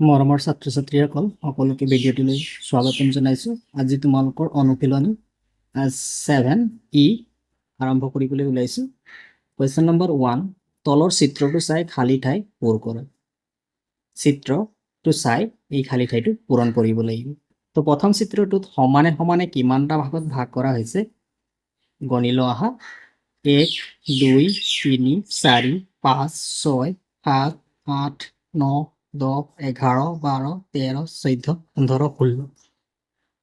মৰমৰ ছাত্ৰ ছাত্ৰীসকল সকলোকে ভিডিঅ'টোলৈ স্বাগতম জনাইছোঁ। আজি তোমালোকৰ অনুশীলনী 7E আৰম্ভ কৰিবলৈ ওলাইছোঁ। কুৱেশ্যন নম্বৰ 1, তলৰ চিত্ৰটো চাই খালী ঠাই পূৰ কৰা। চিত্ৰটো চাই এই খালী ঠাইটো পূৰণ কৰিব লাগিব। তো প্ৰথম চিত্ৰটোত সমানে সমানে কিমানটা ভাগত ভাগ কৰা হৈছে গণি লওঁ আহা। 1, 2, 3, 4, 5, 6, 7, 8, 9, 10, 11, 12, 13, 14, 15, 16।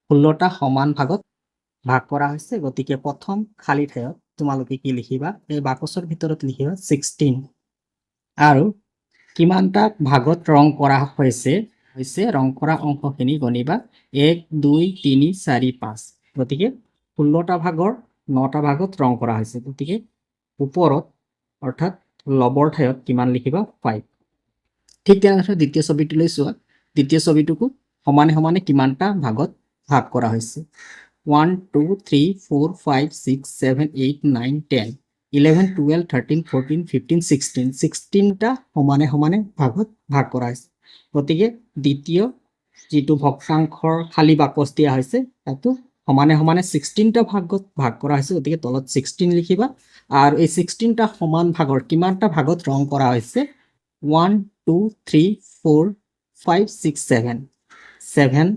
16টা সমান ভাগত ভাগ কৰা হৈছে। গতিকে প্ৰথম খালী ঠাইত তোমালোকে কি লিখিবা? এই বাকচৰ ভিতৰত লিখিবা 16। আৰু কিমানটা ভাগত ৰং কৰা হৈছে ৰং কৰা অংশখিনি গণিবা 1, 2, 3, 4, 5। গতিকে 16টা ভাগৰ 9টা ভাগত ৰং কৰা হৈছে। গতিকে ওপৰত অৰ্থাৎ লবৰ ঠাইত কিমান লিখিবা? 5। ঠিক তেনেদৰে দ্বিতীয় ছবিটোলৈ চোৱা। দ্বিতীয় ছবিটোকো সমানে সমানে কিমানটা ভাগত ভাগ কৰা হৈছে? 1, 2, 3, 4, 5, 6, 7, 8, 9, 10, 11, 12, 13, 14, 15, 16। 16টা সমানে সমানে ভাগত ভাগ কৰা হৈছে। গতিকে দ্বিতীয় যিটো ভগ্নাংশৰ খালী বাকচ দিয়া হৈছে তাতো সমানে সমানে 16টা ভাগত ভাগ কৰা হৈছে। গতিকে তলত 16 লিখিবা। আৰু এই 16টা সমান ভাগৰ কিমানটা ভাগত ৰং কৰা হৈছে? 1, 2, 3, 4, 5, 6, 7।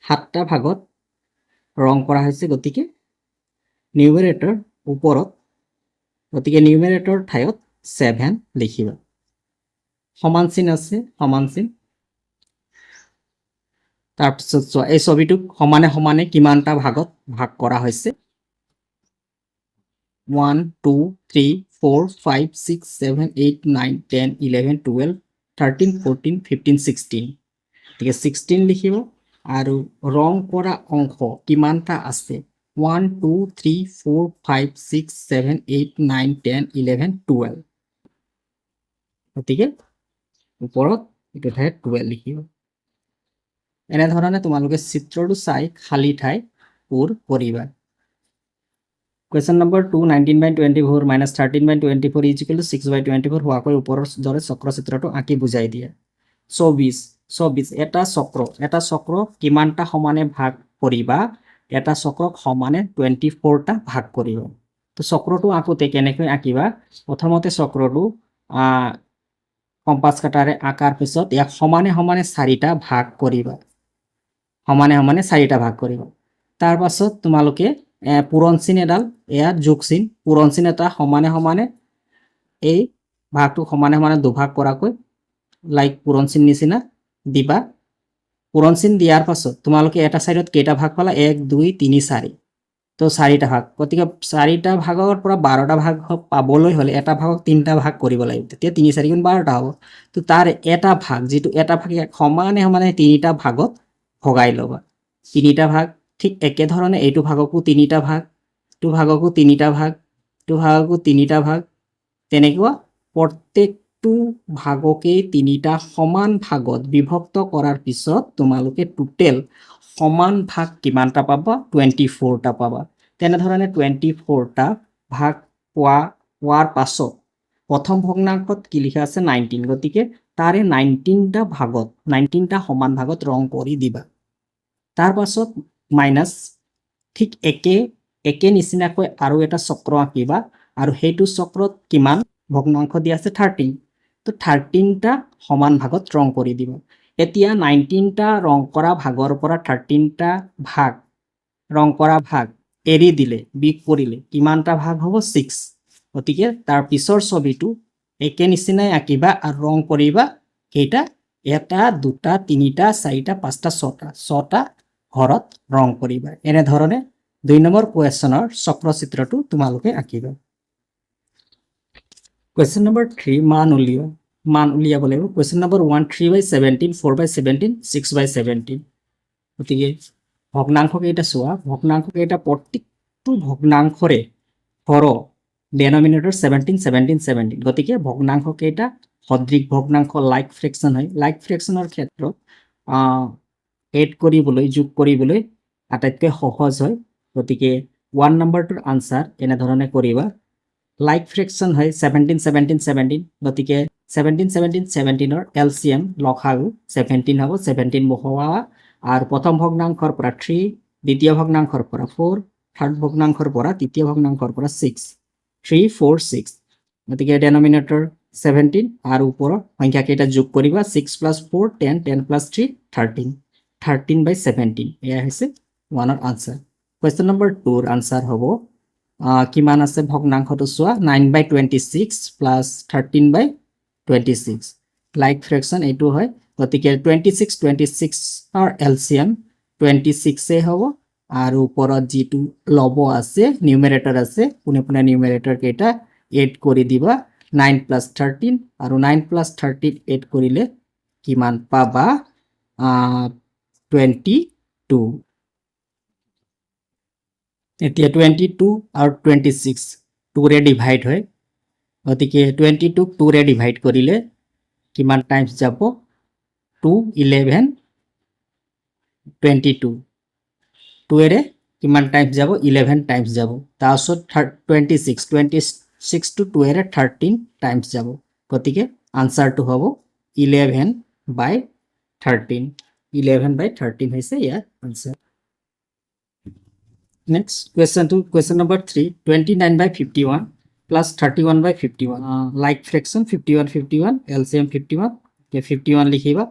7টা ভাগত ৰং কৰা হৈছে। গতিকে নিউমেৰেটৰ ওপৰত, গতিকে নিউমেৰেটৰ ঠাইত 7 লিখিবা। সমান চিন আছে, সমান চিন। তাৰপিছত চোৱা, এই ছবিটোক সমানে সমানে কিমানটা ভাগত ভাগ কৰা হৈছে? 1, 2, 3, 4, 5, 6, 7, 8, 9, 10, 11, 12, 13, 14, 15, 16। গতিকে 16 লিখিব। আৰু ৰং কৰা অংশ কিমানটা আছে? 1, 2, 3, 4, 5, 6, 7, 8, 9, 10, 11, 12। গতিকে ওপৰত এইটো ঠাইত 12 লিখিব। এনেধৰণে তোমালোকে চিত্ৰটো চাই খালী ঠাই পূৰ কৰিবা। কুৱেশ্যন নম্বৰ 2, 19/24 - 13/24 = 6/24 হোৱাকৈ ওপৰৰ দৰে চক্ৰচিত্ৰটো আঁকি বুজাই দিয়ে। 24 এটা চক্ৰ কিমানটা সমানে ভাগ কৰিবা? এটা চক্ৰক সমানে 24টা ভাগ কৰিবা। তো চক্ৰটো আঁকোতে কেনেকৈ আঁকিবা? প্ৰথমতে চক্ৰটো কম্পাছ কাটাৰে আঁকাৰ পিছত ইয়াক সমানে সমানে 4টা ভাগ কৰিবা। সমানে সমানে 4টা ভাগ কৰিবা। তাৰ পাছত তোমালোকে পূৰণ চিন এডাল, ইয়াত যোগ চিন, পূৰণ চিন এটা সমানে সমানে এই ভাগটো সমানে সমানে দুভাগ কৰাকৈ লাইক পূৰণ চিন নিচিনা দিবা। পূৰণ চিন দিয়াৰ পাছত তোমালোকে এটা চাইডত কেইটা ভাগ পালা? 1, 2, 3, 4। তো 4টা ভাগ। গতিকে 4টা ভাগৰ পৰা 12টা ভাগ পাবলৈ হ'লে এটা ভাগক 3টা ভাগ কৰিব লাগিব। তেতিয়া 3, 4 গুণ 12টা হ'ব। তো তাৰ এটা ভাগ, যিটো এটা ভাগ সমানে সমানে 3টা ভাগত ভগাই ল'বা। 3টা ভাগ। ঠিক একেধৰণে এইটো ভাগকো 3টা ভাগ, এইটো ভাগকো 3টা ভাগ, এইটো ভাগকো 3টা ভাগ। তেনেকুৱা প্ৰত্যেকটো ভাগকেই 3টা সমান ভাগত বিভক্ত কৰাৰ পিছত তোমালোকে টোটেল সমান ভাগ কিমানটা পাবা? 24টা পাবা। তেনেধৰণে 24টা ভাগ পোৱাৰ পাছত প্ৰথম ভগ্নাংশত কি লিখা আছে? 19। গতিকে তাৰে 19টা ভাগত, 19টা সমান ভাগত ৰং কৰি দিবা। তাৰ পাছত মাইনাছ, ঠিক একে নিচিনাকৈ আৰু এটা চক্ৰ আঁকিবা। আৰু সেইটো চক্ৰত কিমান ভগ্নাংশ দিয়া আছে? 13। তো 13টা সমান ভাগত ৰং কৰি দিবা। এতিয়া 19টা ৰং কৰা ভাগৰ পৰা 13টা ভাগ ৰং কৰা ভাগ এৰি দিলে, বিয়োগ কৰিলে কিমানটা ভাগ হ'ব? 6। গতিকে তাৰ পিছৰ ছবিটো একে নিচিনাই আঁকিবা আৰু ৰং কৰিবা কেইটা? 1, 2, 3, 4, 5, 6টা ঘৰত ৰং কৰিবা। এনেধৰণে 2 নম্বৰ কুৱেশ্যনৰ চক্ৰচিত্ৰটো তোমালোকে আঁকিবা। কুৱেশ্যন নম্বৰ 3, মান উলিয়াব লাগিব। Question number 1, 3/17, 4/17, 6/17। গতিকে ভগ্নাংশ কেইটা চোৱা। ভগ্নাংশ কেইটা প্ৰত্যেকটো ভগ্নাংশৰে হৰ ডেনমিনেটৰ 17, 17, 17। গতিকে ভগ্নাংশ কেইটা সদৃশ ভগ্নাংশ, লাইক ফ্ৰেকশ্যন হয়। লাইক ফ্ৰেকশ্যনৰ ক্ষেত্ৰত এড কৰিবলৈ, যোগ কৰিবলৈ আটাইতকৈ সহজ হয়। গতিকে 1 নম্বৰটোৰ আনচাৰ এনেধৰণে কৰিবা। লাইক ফ্ৰেকশ্যন হয় 17, 17, 17। গতিকে 17 17 17 ৰ এলচিএম লসাগু 17 হ'ব 17 বহোৱা আৰু প্ৰথম ভগ্নাংশৰ পৰা 3 দ্বিতীয় ভগ্নাংশৰ পৰা 4 থাৰ্ড ভগ্নাংশৰ পৰা তৃতীয় ভগ্নাংশৰ পৰা 6 3 4 6 গতিকে ডেনোমিনেটৰ 17 আৰু ওপৰৰ সংখ্যা কেইটা যোগ কৰিবা 6 + 4 10 10 + 3 13 13/17 এয়া হৈছে 1ৰ আনসাৰ কোৱেশ্চন নম্বৰ 2 ৰ আনসাৰ হ'ব কিমান আছে ভগ্নাংশটো চোৱা 9/26 + 13/26 লাইক ফ্ৰেকশন এইটো হয় গতিকে 26 26 ৰ এলচিএম 26 এ হ'ব আৰু ওপৰত যেটো লব আছে নিউমেৰেটৰ আছে পুনে পুনে নিউমেৰেটৰ কেইটা এড কৰি দিবা 9 + 13 আৰু 9 + 13 এড কৰিলে কিমান পাবা 22 এতিয়া 22 আৰু 26 2 ৰে ডিভাইড হয় গতিকে 22 2 ৰে ডিভাইড কৰিলে কিমান টাইমছ যাব 2 11 22 2 ৰে কিমান টাইমছ যাব 11 টাইমছ যাব তাৰছত 26 26 টু 2 ৰে 13 টাইমছ যাব গতিকে আনসাৰটো হ'ব 11/13 11/13 হৈছে ইয়াৰ answer Next question number 3 29/51 plus 31/51 like fraction 51 51 LCM 51 কে 51 লিখিবা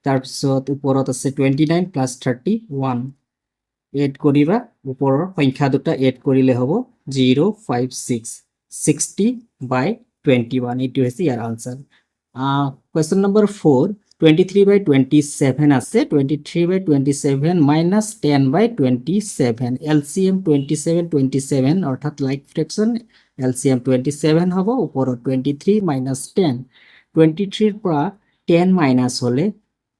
তাৰপিছত ওপৰত আছে 29 plus 31 এড কৰিবা ওপৰৰ সংখ্যা দুটা এড কৰিলে হ'ব 056 60/21 এটো হৈছে ইয়াৰ আনসাৰ question number 4 23/27 আছে 23/27 minus 10/27 LCM 27 27 অর্থাৎ লাইক ফ্ৰেকশন LCM 27 হ'ব ওপৰত 23 minus 10 23 ৰ পৰা 10 মাইনাস হলে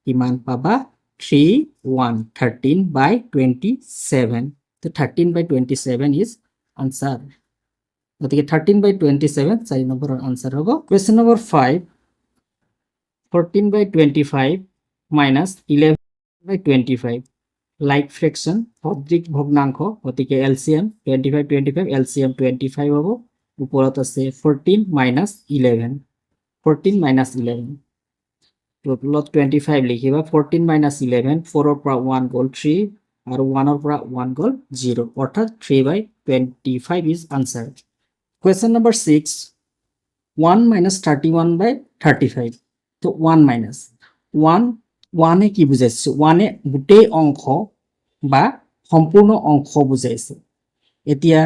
কিমান পাবা 31 13/27 তো 13/27 is answer গতিকে 13/27 4 নম্বৰৰ আনসাৰ হ'ব question number 5 14/25 minus 11/25 like fraction সদৃশ ভগ্নাংশ গতিকে LCM 25 25 LCM 25 হ'ব ওপৰত আছে 14 minus 11 14 minus 11 টোটালত 25 লিখিবা 14 minus 11 4 ৰ পৰা 1 গ'ল 3 আৰু 1 ৰ পৰা 1 গ'ল 0 অৰ্থাৎ 3/25 is answer question number 6 1 minus 31/35 তো 1 minus 1 এ কি বুঝাইছে 1 এ গোটেই অংশ বা সম্পূৰ্ণ অংশ বুঝাইছে এতিয়া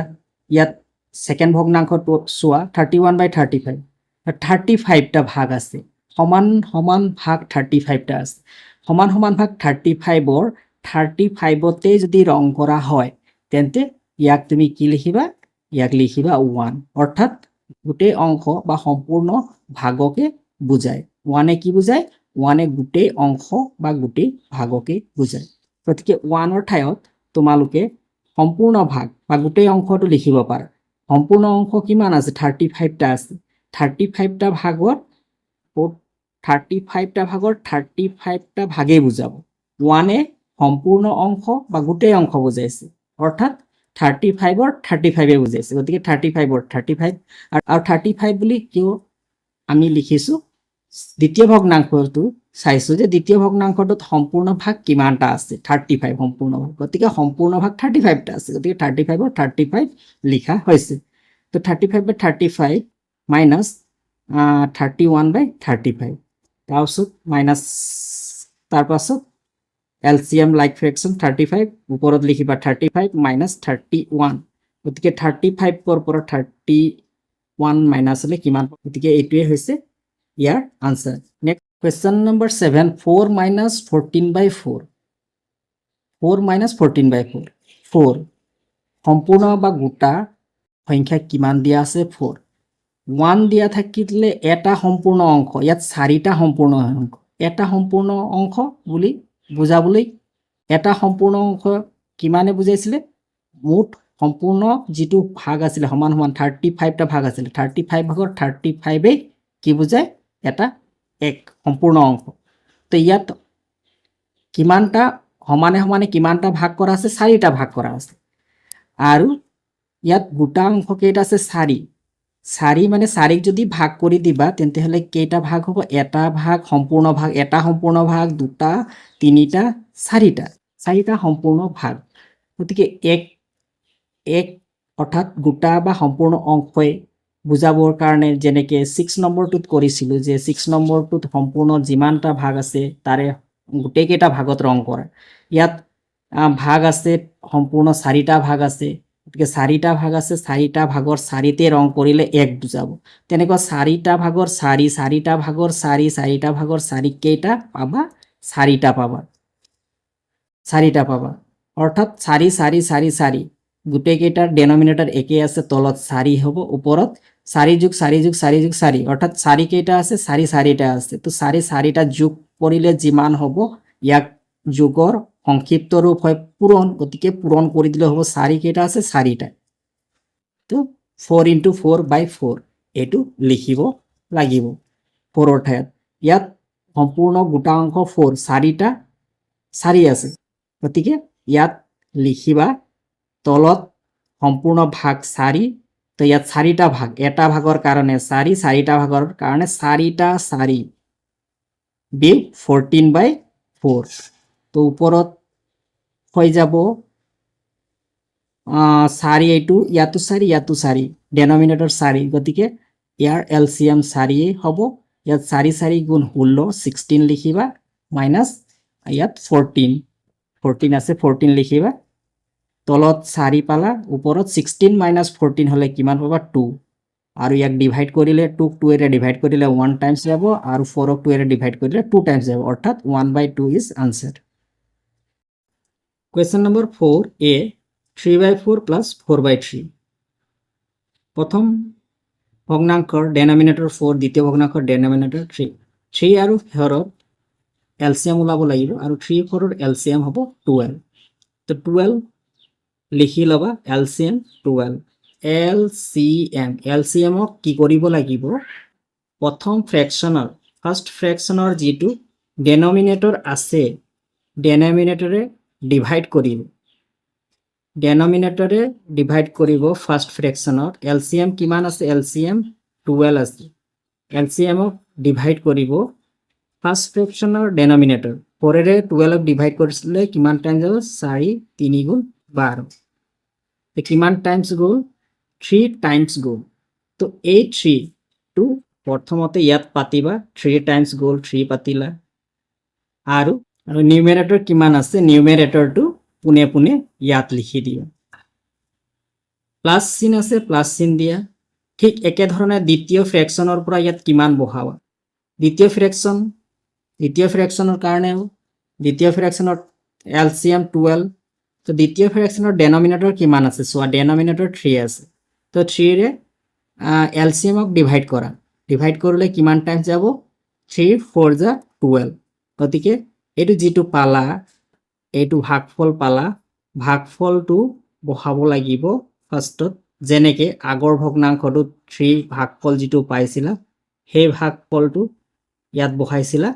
ইয়াত সেকেন্ড ভগ্নাংশটো সোয়া 31/35 35 টা ভাগ আছে সমান সমান ভাগ 35 টা আছে সমান সমান ভাগ 35 ৰ 35 তে যদি ৰং কৰা হয় তেন্তে ইয়াক তুমি কি লিখিবা ইয়াক লিখিবা 1 অৰ্থাৎ গোটেই অংশ বা সম্পূৰ্ণ ভাগকে বুজায় 1 এ কি বুজায় 1 এ গোটেই অংশ বা গোটেই ভাগকে বুজায় গতিকে 1 ৰ ঠাইত তোমালোকে সম্পূৰ্ণ ভাগ বা গোটেই অংশটো লিখিব পাৰা সম্পূৰ্ণ অংশ কিমান আছে 35 টা আছে 35 টা ভাগৰ 35 টা ভাগৰ 35 টা ভাগে বুজাব 1 এ সম্পূৰ্ণ অংশ বা গোটেই অংশ বুজাইছে অৰ্থাৎ 35 ৰ 35 এ বুজাইছে গতিকে 35 ৰ 35 আৰু 35 বুলি কিয় আমি লিখিছো দ্বিতীয় ভগ্নাংশটো চাইছো যে দ্বিতীয় ভগ্নাংশটোত সম্পূৰ্ণ ভাগ কিমানটা আছে 35 সম্পূৰ্ণ ভাগ গতিকে সম্পূৰ্ণ ভাগ 35 টা আছে গতিকে 35 ৰ 35 লিখা হৈছে তো 35/35 minus 31/35 তাৰপিছত মাইনাস তাৰপাছত LCM like fraction 35 ওপৰত লিখিবা 35 minus 31 গতিকে 35 ৰ পৰা 31 মাইনাস হলে কিমান গতিকে এইটোৱে হৈছে ইয়াৰ answer next question number 7 4 minus 14/4 4 minus 14/4 4 সম্পূৰ্ণ বা গোটা সংখ্যা কিমান দিয়া আছে 4 1 দিয়া থাকিলে এটা সম্পূৰ্ণ অংশ ইয়াত 4টা সম্পূৰ্ণ অংশ এটা সম্পূৰ্ণ অংশ বুলি বুজাবলৈ এটা সম্পূৰ্ণ অংশ কিমানে বুজাইছিলে মুঠ সম্পূৰ্ণ যেটো ভাগ আছিল সমান সমান 35 টা ভাগ আছিল 35 ভাগৰ 35 এ কি বুজায় এটা এক সম্পূৰ্ণ অংশ তো ইয়াত কিমানটা সমানে সমানে কিমানটা ভাগ কৰা আছে 4টা ভাগ কৰা আছে আৰু ইয়াত গোটা অংশ কেইটা আছে 4 চাৰি মানে চাৰিক যদি ভাগ কৰি দিবা তেন্তে হলে কেইটা ভাগ হ'ব এটা ভাগ সম্পূৰ্ণ ভাগ এটা সম্পূৰ্ণ ভাগ দুটা তিনিটা চাৰিটা সম্পূৰ্ণ ভাগ গতিকে এক এক অৰ্থাৎ গোটা বা সম্পূৰ্ণ অংশই বুজাবৰ কাৰণে যেনেকৈ 6 নম্বৰটোত কৰিছিলোঁ যে 6 নম্বৰটোত সম্পূৰ্ণ যিমানটা ভাগ আছে তাৰে গোটেইকেইটা ভাগত ৰং কৰা ইয়াত ভাগ আছে সম্পূৰ্ণ চাৰিটা ভাগ আছে গতিকে চাৰিটা ভাগ আছে চাৰিটা ভাগৰ চাৰিতে ৰং কৰিলে এক বুজাব তেনেকুৱা চাৰিটা ভাগৰ চাৰিটা ভাগৰ চাৰিটা ভাগৰ কেইটা পাবা চাৰিটা পাবা অৰ্থাৎ চাৰি গোটেইকেইটাৰ ডেনমিনেটৰ একেই আছে তলত চাৰি হ'ব ওপৰত 4 যোগ 4 যোগ 4 যোগ 4 অৰ্থাৎ চাৰি কেইটা আছে চাৰিটা আছে তো চাৰিটা যোগ কৰিলে যিমান হ'ব ইয়াক যোগৰ সংক্ষিপ্ত ৰূপ হয় পূৰণ গতিকে পূৰণ কৰি দিলে হ'ব চাৰি কেইটা আছে চাৰিটা তো 4 × 4/4 এইটো লিখিব লাগিব 4ৰ ঠাইত ইয়াত সম্পূৰ্ণ গোটা অংশ 4 চাৰিটা চাৰি আছে গতিকে ইয়াত লিখিবা তলত সম্পূৰ্ণ ভাগ 4 তো ইয়াত চাৰিটা ভাগ এটা ভাগৰ কাৰণে চাৰিটা ভাগৰ কাৰণে চাৰিটা 4 বিয়োগ 14/4 তো ওপৰত হৈ যাব 4 এইটো ইয়াতো 4 ডেনমিনেটৰ 4 গতিকে ইয়াৰ এলচিএম 4 হ'ব ইয়াত 4 গুণ 16 16 লিখিবা মাইনাছ ইয়াত 14 আছে 14 লিখিবা তলত 4 পালা ওপৰত 16 - 14 হলে কিমান পাবা 2 আৰু ইয়াক ডিভাইড কৰিলে 2ক 2 এৰে ডিভাইড কৰিলে 1 টাইমছ যাব আৰু 4ক 2 এৰে ডিভাইড কৰিলে 2 টাইমছ যাব অৰ্থাৎ 1/2 is answer question number 4a 3/4 + 4/3 প্ৰথম ভগ্নাংকৰ ডেনমিনেটৰ 4 দ্বিতীয় ভগ্নাংকৰ ডেনমিনেটৰ 3 আৰু 4ৰ এলচিএম ওলাব লাগিব আৰু 3 4ৰ এলচিএম হ'ব 12 তো 12 লিখি লবা এলচিএম 12 এলচিএমক কি কৰিব লাগিব প্ৰথম ফ্ৰেকশনৰ ফাৰ্স্ট ফ্ৰেকশনৰ যেটো ডেনমিনেটৰ আছে ডেনমিনেটৰে ডিভাইড কৰিব ফাৰ্স্ট ফ্ৰেকশনৰ এলচিএম কিমান আছে এলচিএম 12 আছে এলচিএমক ডিভাইড কৰিব ফাৰ্স্ট ফ্ৰেকশনৰ ডেনমিনেটৰ 4 এৰে 12ক ডিভাইড কৰিলে কিমান টাইম যাব 4 3 গুণ 12 তো কিমান টাইমছ গ'ল 3 টাইমছ গ'ল তো এই 3 টু প্ৰথমতে ইয়াত পাতিবা 3 টাইমছ গ'ল 3 পাতিলা আৰু নিউমেৰেটৰ কিমান আছে নিউমেৰেটৰটো পুনে পুনে ইয়াত লিখি দিও প্লাস চিন আছে প্লাস চিন দিয়া ঠিক একে ধৰণে দ্বিতীয় ফ্ৰেকশনৰ পৰা ইয়াত কিমান বহাবা দ্বিতীয় ফ্ৰেকশনৰ কাৰণে দ্বিতীয় ফ্ৰেকশনৰ এলচিএম 12 তো দ্বিতীয় ফ্ৰেকশনৰ ডেনমিনেটৰ কিমান আছে সো ডেনমিনেটৰ 3 আছে তো 3 ৰে এলচিএমক ডিভাইড কৰিলে কিমান টাইম যাব 3 4 যা 12 গতিকে এটো যেটো পালা এইটো ভাগফল পালা ভাগফলটো বহাব লাগিব ফাৰ্স্টত যেনেকে আগৰ ভগ্নাংশটো 3 ভাগফল যেটো পাইছিলা সেই ভাগফলটো ইয়াত বহাইছিলা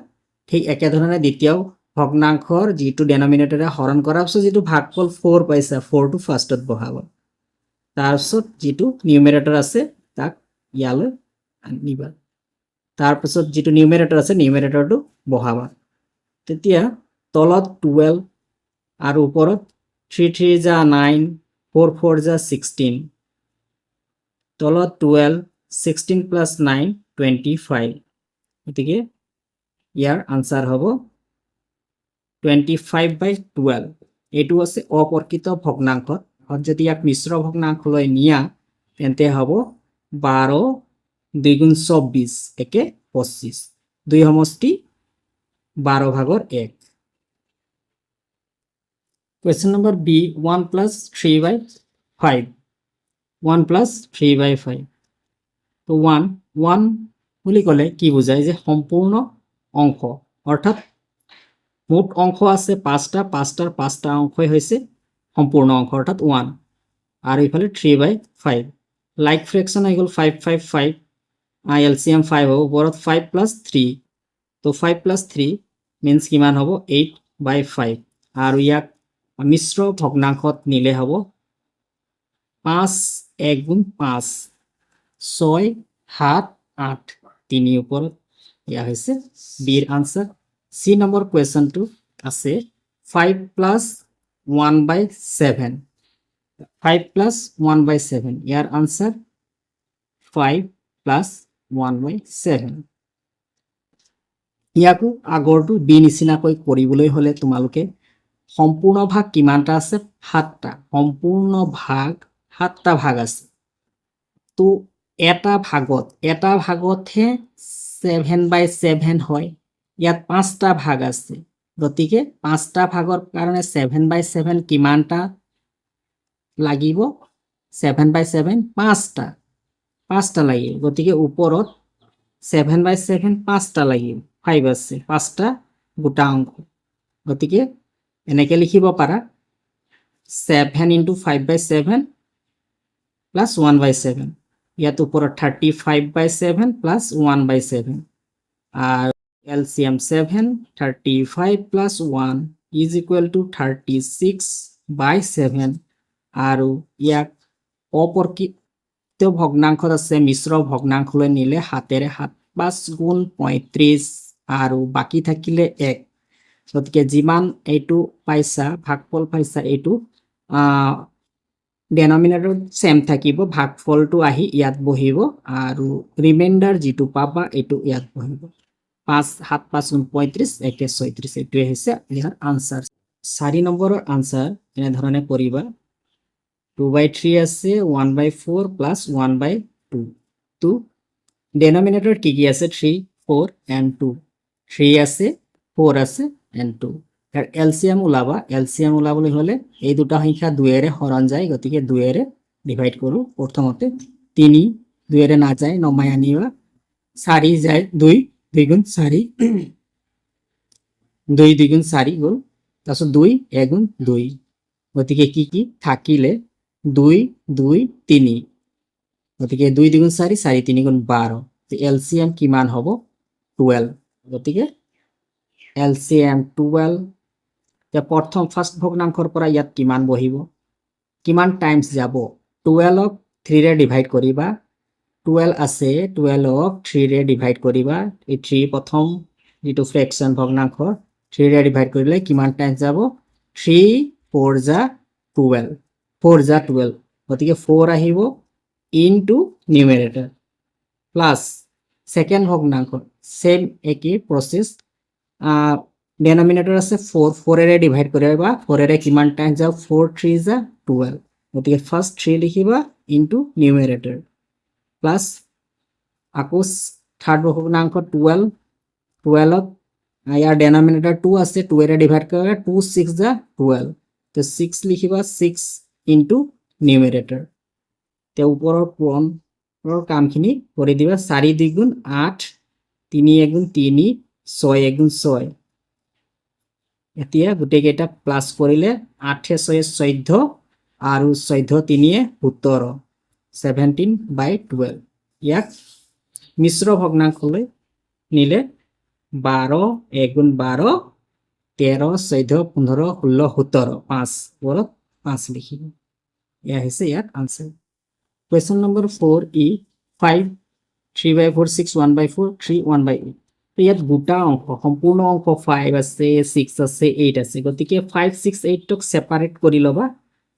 ঠিক একে ধৰণে দ্বিতীয় ভগ্নাংশৰ যেটো ডেনমিনেটৰে হৰণ কৰাৰ পিছত যেটো ভাগফল 4 পাইছা 4 টো ফাৰ্স্টত বহাব তাৰ পিছত যেটো নিউমেৰেটৰ আছে তাক ইয়ালৈ আনিবা তাৰ পিছত যেটো নিউমেৰেটৰ আছে নিউমেৰেটৰটো বহাবা তেতিয়া তলত 12 আৰু ওপৰত 3 3 যা 9 4 4 যা 16 তলত 12 16 + 9 25 গতিকে ইয়াৰ আনসাৰ হ'ব 25/12 এটো আছে অপৰকিত ভগ্নাংশ যদি ইয়াক মিশ্ৰ ভগ্নাংশলৈ নিয়া তেন্তে হ'ব 12 2 গুণ 24 একে 25 দুই সমষ্টি 12 ভাগৰ 1 Question number B 1 + 3/5 1 + 3/5 তো 1 বুলি ক'লে কি বুজায় যে সম্পূৰ্ণ অংশ অৰ্থাৎ মোট অংশ আছে 5টা 5টাৰ 5টা অংশই হৈছে সম্পূৰ্ণ অংশ অৰ্থাৎ 1 আৰু ইফালে 3/5 লাইক ফ্ৰেকশন হৈ গ'ল 5 5 5 এলচিএম 5 হ'ব ওপৰত 5 + 3 তো 5 + 3 means কিমান হ'ব 8/5 আৰু ইয়াক মিশ্ৰ ভগ্নাংশত নিলে হ'ব 5 1 গুণ 5 6 7 8 3 ওপৰত ইয়া হৈছে বিৰ আনসাৰ সি নম্বৰ কুৱেশ্যনটো আছে 5 প্লাছ 1/7 5 প্লাছ 1/7 ইয়াৰ আনসাৰ 5 প্লাছ 1/7 ইয়াকো আগৰটো বি নিচিনাকৈ কৰিবলৈ হলে তোমালোকে সম্পূৰ্ণ ভাগ কিমানটা আছে 7টা সম্পূৰ্ণ ভাগ 7টা ভাগ আছে তো এটা ভাগতহে 7/7 হয় ইয়াত 5টা ভাগ আছে গতিকে 5টা ভাগৰ কাৰণে 7/7 কিমানটা লাগিব 7/7 5টা লাগিব গতিকে ওপৰত 7/7 5টা লাগিব 5 আছে 5টা গোটা অংক গতিকে এনেকৈ লিখিব পাৰা 7 * 5/7 প্লাছ 1/7 ইয়াত ওপৰত 35/7 প্লাছ 1/7 আৰু LCM 7 35 plus 1 is equal to 36/7 আৰু ইয়াক অপৰকৃত ভগ্নাংশত আছে মিশ্ৰ ভগ্নাংশলৈ নিলে হাতেৰে 7 5 গুণ 35 আৰু বাকি থাকিলে 1 গতিকে যিমান এইটো পাইছা ভাগফল পাইছা এইটো ডেনমিনেটৰ সেম থাকিব ভাগফলটো আহি ইয়াত বহিব আৰু ৰিমাইণ্ডাৰ যিটো পাবা এইটো ইয়াত বহিব 5 7 5 গুণ 35 একে 36 এইটোৱে হৈছে ইয়াৰ আনসাৰ 4 নম্বৰৰ আনসাৰ এনে ধৰণে কৰিবা 2/3 আছে 1/4 প্লাছ 1/2 তো ডেনমিনেটৰ কি কি আছে 3 4 and 2 3 আছে 4 আছে and 2 আর এলসিএম ওলাবা এলসিএম ওলাবলৈ হলে এই দুটা সংখ্যা 2 এৰে হৰণ যায় গতিকে 2 এৰে ডিভাইড কৰো প্ৰথমতে 3 2 এৰে না যায় নমাই আনিবা 4 যায় 2 2 গুণ 4 2 2 গুণ 4 গল তাৰপিছত 2 1 গুণ 2 গতিকে কি কি থাকিলে 2 2 3 গতিকে 2 2 গুণ 4 4 3 গুণ 12 তো এলসিএম কিমান হ'ব 12 গতিকে এলসিএম 12 প্ৰথম ফাৰ্স্ট ভগ্নাংশৰ পৰা ইয়াত কিমান বহিব কিমান টাইমছ যাব 12 ক 3 ৰে ডিভাইড কৰিবা 12 আছে 12 ক 3 ৰে ডিভাইড কৰিবা এই 3 প্ৰথম যেটো ফ্ৰেকশন ভগ্নাংশ 3 ৰে ডিভাইড কৰিলে কিমান টাইমছ যাব 3 4 যা 12 4 যা 12 গতিকে 4 আহিব ইনটু নিউমেৰেটৰ প্লাস সেকেন্ড ভগ্নাংশ সেম একই প্ৰসেস ডেনোমিনেটৰ আছে 4 4 এৰে ডিভাইড কৰিবা 4 এৰে কিমান টাইম যাব 4 3 যা 12 গতিকে ফাৰ্স্ট 3 লিখিবা ইনটু নিউমেৰেটৰ প্লাস আকৌ থাৰ্ড ভগ্নাংশ 12 12 ইয়াৰ ডেনোমিনেটৰ 2 আছে 2 এৰে ডিভাইড কৰিবা 2 6 যা 12 তো 6 লিখিবা 6 ইনটু নিউমেৰেটৰ তে ওপৰৰ পূৰণৰ কামখিনি কৰি দিবা 4 2 গুণ 8 3 1 গুণ 3 6 1 গুণ 6 এতিয়া গুটেকেইটা প্লাস কৰিলে 8 6 14 আৰু 14 3 17 17/12 ইয়াক মিশ্ৰ ভগ্নাংশলৈ নিলে 12 1 গুণ 12 13 14 15 16 17 5 ওপৰত 5 লিখিব ইয়া হৈছে ইয়াত আনসাৰ Question number 4 5 3/4 6 1/4 3 1/8 তো ইয়াত গোটা অংক সম্পূৰ্ণ অংক 5 আছে 6 আছে 8 আছে গতিকে 5 6 8 টক সেপাৰেট কৰি লবা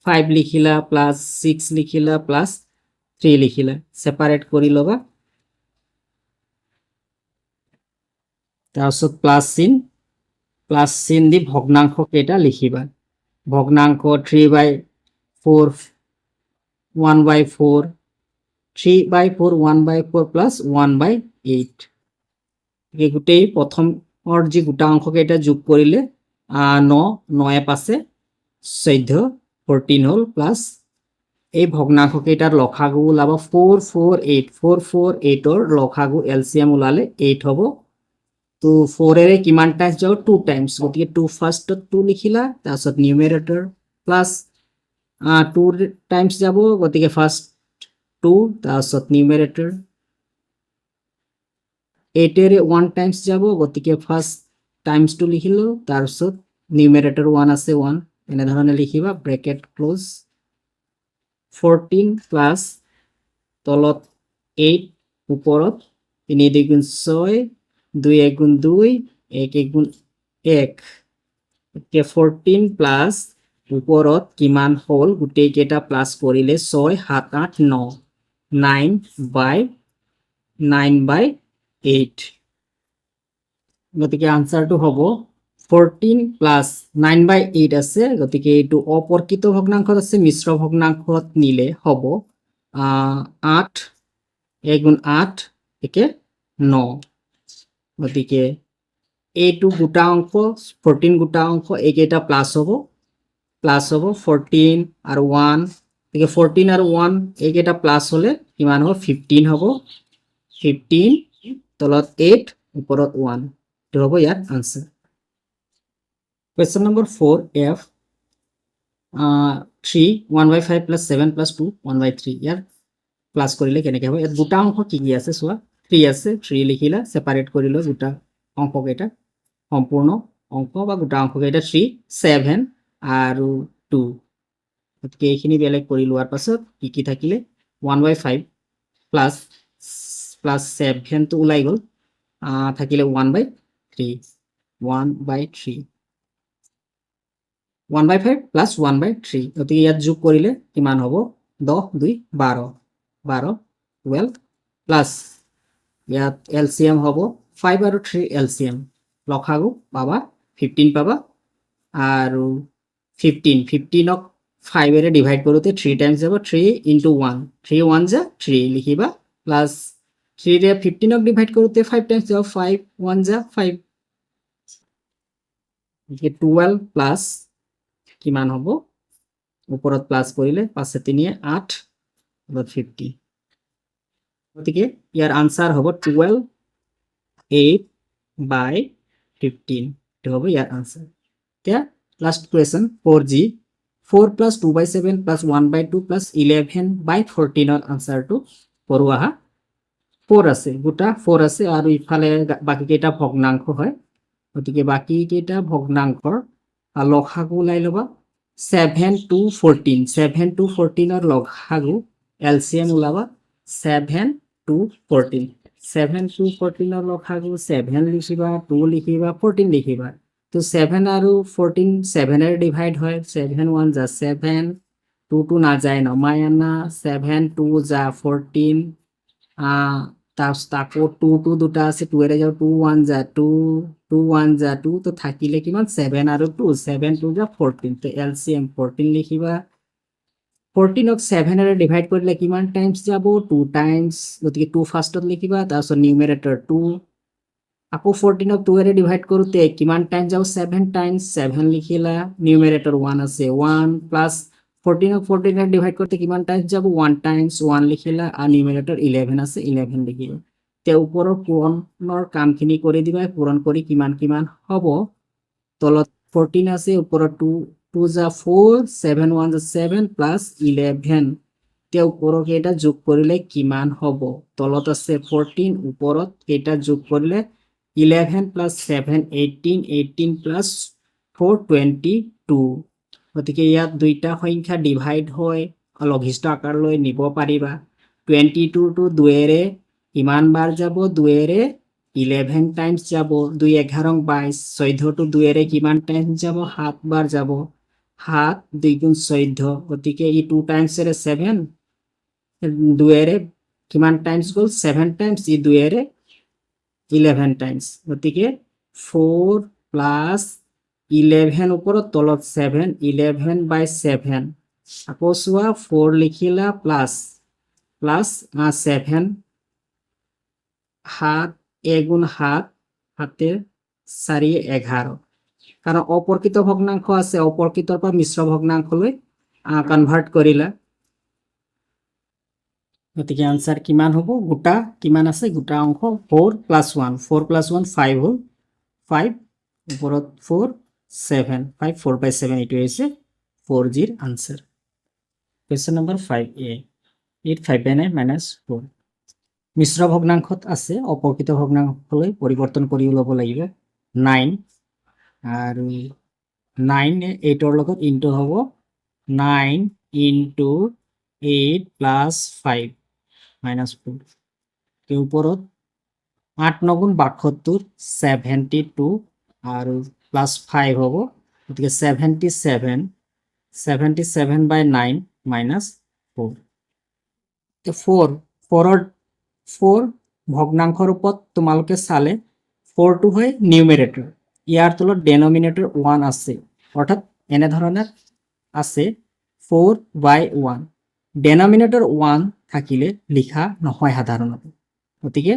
5 লিখিলা প্লাস 6 লিখিলা প্লাস 3 লিখিলা সেপাৰেট কৰি লবা তাৰপিছত প্লাস চিন দি ভগ্নাংশ কেইটা লিখিবা ভগ্নাংশ 3/4 1/4 3/4 1/4 plus 1/8 এই গুটেই প্ৰথমৰ যি গোটা অংক কেইটা যোগ কৰিলে 9 9 পাছে 14 14 হল প্লাস এই ভগ্নাংশ কেইটাৰ লসাগু ওলাব 448 448 ৰ লসাগু এলসিএম ওলালে 8 হ'ব তো 4 এৰে কিমান টাইমছ যাব 2 টাইমছ গতিকে 2 ফাৰ্স্টত 2 লিখিলা তাৰপিছত নিউমেৰেটৰ প্লাস 2 টাইমছ যাব গতিকে ফাৰ্স্ট 2 তাৰপিছত নিউমেৰেটৰ 8 এৰে 1 টাইমছ যাব গতিকে ফাৰ্স্ট টাইমছ 2 লিখিলো তাৰপিছত নিউমেৰেটৰ 1 আছে 1 এনে ধৰণে লিখিবা ব্ৰেকেট ক্লোজ 14 প্লাস তলত 8 ওপৰত 3 2 6 2 1 2 1 1 1 এতিয়া 14 প্লাস ওপৰত কিমান হ'ল গোটেই কেইটা প্লাস কৰিলে 6 7 8 9 9/8 গতিকে আনসাৰটো হ'ব 14 প্লাস 9/8 আছে গতিকে এইটো অপৰকিত ভগ্নাংশত আছে মিশ্ৰ ভগ্নাংশত নিলে হ'ব 8 1 8 একে 9 গতিকে এইটো গোটা অংক 14 গোটা অংক এইকেইটা প্লাস হ'ব 14 আৰু 1 গতিকে 14 আৰু 1 এইকেইটা প্লাস হলে কিমান হ'ব 15 হ'ব 15 তলত 8 ওপৰত 1 এইটো হ'ব ইয়াৰ answer Question number 4F 3 1/5 plus 7 plus 2 1/3 ইয়াৰ প্লাস কৰিলে কেনেকৈ হ'ব ইয়াত দুটা অংক কি কি আছে চোৱা 3 আছে 3 লিখিলা সেপাৰেট কৰিলো দুটা অংক কেইটা সম্পূৰ্ণ অংক বা গোটা অংক কেইটা 3 7 আৰু 2 গতিকে এইখিনি বেলেগ কৰি লোৱাৰ পাছত কি কি থাকিলে 1/5 প্লাস 7 টো ওলাই গ'ল থাকিলে 1/3 1/3 1/5 plus 1/3 গতিকে ইয়াত যোগ কৰিলে কিমান হ'ব 10 2 12 12 12 প্লাস ইয়াত এলসিএম হ'ব 5 আৰু 3 এলসিএম লখাগু পাবা 15 পাবা আৰু 15 ক 5 এৰে ডিভাইড কৰোতে 3 টাইমস যাব 3 into 1 3 1 যা 3 লিখিবা প্লাস 3 ৰে 15 ক ডিভাইড কৰোতে 5 টাইমস যাব 5 1 যা 5 12 প্লাস কিমান হ'ব ওপৰত প্লাস কৰিলে 5 3 8 প্লাস 50 গতিকে ইয়াৰ আনসাৰ হ'ব 12 8/15 এটো হ'ব ইয়াৰ আনসাৰ এতিয়া last question 4G 4 plus 2/7 plus 1/2 plus 11/14 ৰ আনসাৰটো পঢ়ো আহা 4 আছে গোটা 4 আছে আৰু ইফালে বাকি কেইটা ভগ্নাংশ হয় গতিকে বাকি কেইটা ভগ্নাংশৰ লসাগু ওলাই লবা 7 to 14 7 to 14 ৰ লসাগু এলসিএম ওলাবা 7 to 14 7 to 14 ৰ লসাগু 7 লিখিবা 2 লিখিবা 14 লিখিবা তো 7 আৰু 14 7 এৰে ডিভাইড হয় 7 1 যা 7 2 2 না যায় নমাই আনা 7 2 যা 14 তাকো 2 2 দুটা আছে 2 এৰে যাও 2 1 যা 2 2 1 যা 2 তো থাকিলে কিমান 7 আৰু 2 7 2 যা 14 তো এলসিএম 14 লিখিবা 14 ক 7 এৰে ডিভাইড কৰিলে কিমান টাইমস যাব 2 টাইমস গতিকে 2 ফাৰ্ষ্টত লিখিবা তাৰপিছত নিউমেৰেটৰ 2 আকৌ 14 ক 2 এৰে ডিভাইড কৰোতে কিমান টাইম যাব 7 টাইমস 7 লিখিলা নিউমেৰেটৰ 1 আছে 1 প্লাস 14 ক 14 এৰে ডিভাইড কৰতে কিমান টাইমস যাব 1 টাইমস 1 লিখিলা আৰ নিউমেৰেটৰ 11 আছে 11 লিখিলা তে ওপৰৰ পূৰণৰ কামখিনি কৰি দিবা পূৰণ কৰি কিমান কিমান হ'ব তলত 14 আছে ওপৰত 2 2 যা 4 7 1 যা 7 প্লাস 11 তে ওপৰৰ কেইটা যোগ কৰিলে কিমান হ'ব তলত আছে 14 ওপৰত কেইটা যোগ কৰিলে 11 plus 7 18 18 plus 4 22 গতিকে ইয়াত দুইটা সংখ্যা ডিভাইড হয় লঘিষ্ঠ আকাৰ লৈ নিব পাৰিবা 22 টু 2 এৰে কিমান বাৰ যাব 2 এৰে 11 টাইমস যাব 2 11 22 14 টু 2 এৰে কিমান টাইমস যাব 7 বাৰ যাব 7 2 গুণ 14 গতিকে ই 2 টাইমস এৰে 7 2 এৰে কিমান টাইমস গল 7 টাইমস ই 2 এৰে 11 টাইমস গতিকে 4 প্লাস 11 ওপৰত তলত 7 11/7 আকৌ চোৱা 4 লিখিলা প্লাস 7 7 1 গুণ 7 7 4 11 কাৰণ অপৰকিত ভগ্নাংশ আছে অপৰকিতৰ পৰা মিশ্ৰ ভগ্নাংশলৈ কনভাৰ্ট কৰিলা গতিকে আনসার কিমান হ'ব গোটা কিমান আছে গোটা অংশ 4 plus 1 4 plus 1 5 হ'ল 5 ওপৰত 4 7 5 4/7 এটো হৈছে 4G ৰ আনসাৰ কোৱেশ্চন নম্বৰ 5A 8 5/9 - 4 মিশ্ৰ ভগ্নাংশত আছে অপৰকিত ভগ্নাংশলৈ পৰিৱৰ্তন কৰি ল'ব লাগিব 9 আৰু 9 8 ৰ লগত ইনটু হ'ব 9 into 8 plus 5 minus 4 ওপৰত 8 9 গুণ 72 72 আৰু প্লাস 5 হ'ব গতিকে 77 77 by 9 minus 4 তো 4 4 ভগ্নাংশৰ ৰূপত তোমালোকে চালে 4 টো হয় নিউমেৰেটৰ ইয়াৰ তলত ডেনোমিনেটৰ 1 আছে অৰ্থাৎ এনে ধৰণৰ আছে 4 by 1 ডেনোমিনেটৰ 1 থাকিলে লিখা নহয় সাধাৰণতে গতিকে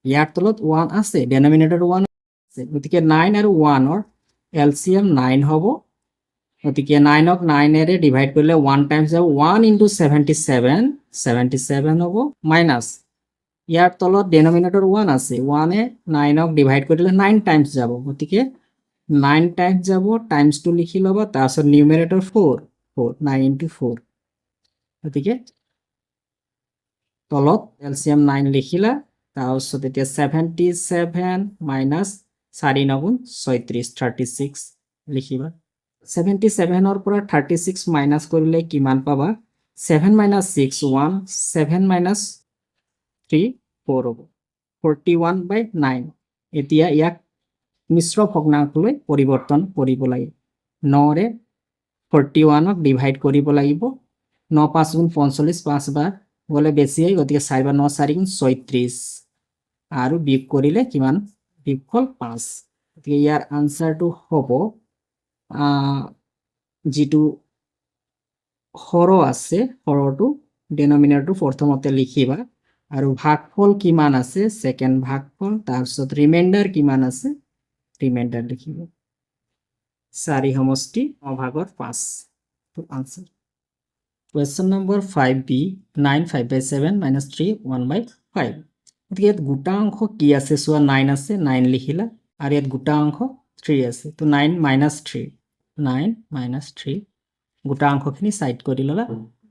ইয়াৰ তলত 1 আছে ডেনোমিনেটৰ 1 আছে গতিকে 9 আৰু 1 ৰ এলসিএম 9 হ'ব গতিকে 9 ক 9 এৰে ডিভাইড কৰিলে 1 টাইমছ যাব 1 into 77 77 হ'ব মাইনাস ইয়াৰ তলত ডেনোমিনেটৰ 1 আছে 1 এ 9 ক ডিভাইড কৰিলে 9 টাইমছ যাব গতিকে 9 টাইমছ যাব টাইমছ টু লিখি লবা তাৰপিছত নিউমেৰেটৰ 4 4 9 into 4 গতিকে তলত এলসিএম 9 লিখিলা তাৰপিছত এতিয়া 77 মাইনাস 4 9 গুণ 36 36 লিখিবা 77 ৰ পৰা 36 মাইনাস কৰিলে কিমান পাবা 7 minus 6 1 7 minus 3 4 হ'ব 41 by 9 এতিয়া ইয়াক মিশ্ৰ ভগ্নাংশলৈ পৰিৱৰ্তন কৰিব লাগিব 9 ৰে 41 ক ডিভাইড কৰিব লাগিব 9 5 গুণ 45 5 বাৰ গলে বেছি হয় গতিকে 4 বাৰ 9 4 গুণ 36 আৰু বিয়োগ কৰিলে কিমান বিয়োগফল 5 গতিকে ইয়াৰ আনসাৰটো হ'ব যেটো হৰ আছে হৰটো ডেনোমিনেটৰটো প্ৰথমতে লিখিবা আৰু ভাগফল কিমান আছে সেকেন্ড ভাগফল তাৰপিছত ৰিমাইন্ডাৰ কিমান আছে ৰিমাইন্ডাৰ লিখিবা 4 সমষ্টি 9 ভাগৰ 5 তো answer Question number 5b 9 5 by 7 minus 3 1 by 5 গতিকে ইয়াত গোটা অংশ কি আছে সোৱা 9 আছে 9 লিখিলা আৰু ইয়াত গোটা অংশ 3 আছে তো 9 minus 3 9 minus 3 গোটা অংশখিনি সাইড কৰি ললা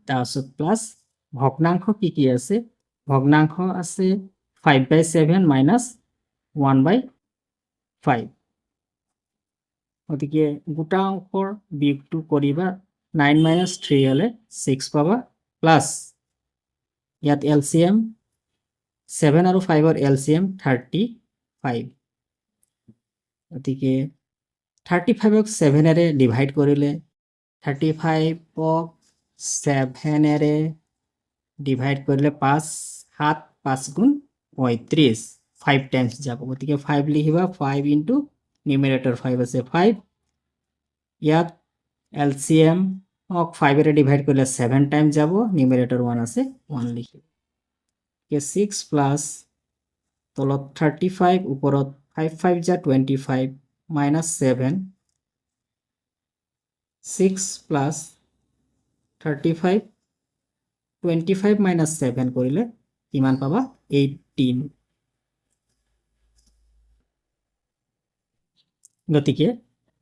তাৰপিছত প্লাস ভগ্নাংশ কি আছে ভগ্নাংশ আছে 5 by 7 minus 1 by 5 গতিকে গোটা অংশৰ বিয়োগটো কৰিবা 9 minus 3 হলে 6 পাবা প্লাস ইয়াত এলসিএম 7 আৰু 5 ৰ এলসিএম 35 গতিকে 35 ক 7 এৰে ডিভাইড কৰিলে 35 ক 7 এৰে ডিভাইড কৰিলে 5 7 5 গুণ 35 5 টাইমছ যাব গতিকে 5 লিখিবা 5 into নিউমেৰেটৰ 5 আছে 5 ইয়াত এলসিএম ক 5 এৰে ডিভাইড কৰিলে 7 টাইমছ যাব নিউমেৰেটৰ 1 আছে 1 লিখিবা কে 6 প্লাস তলত 35 ওপৰত 5 5 যা 25 minus 7 6 plus 35 25 minus 7 কৰিলে কিমান পাবা 18 গতিকে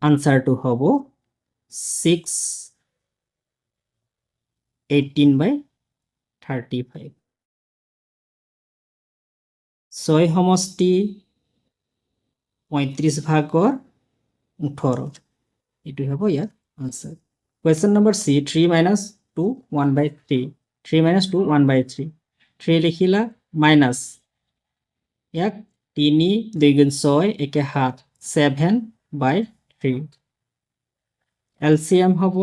আনসাৰটো হ'ব 6 18 by 35 6 সমষ্টি 35 ভাগৰ 18 এটো হ'ব ইয়াৰ answer Question number C 3 minus 2 1 by 3 3 minus 2 1 by 3 3 লিখিলা minus ইয়াক 3 2 গুণ 6 একে 7 7 by 3 এলসিএম হ'ব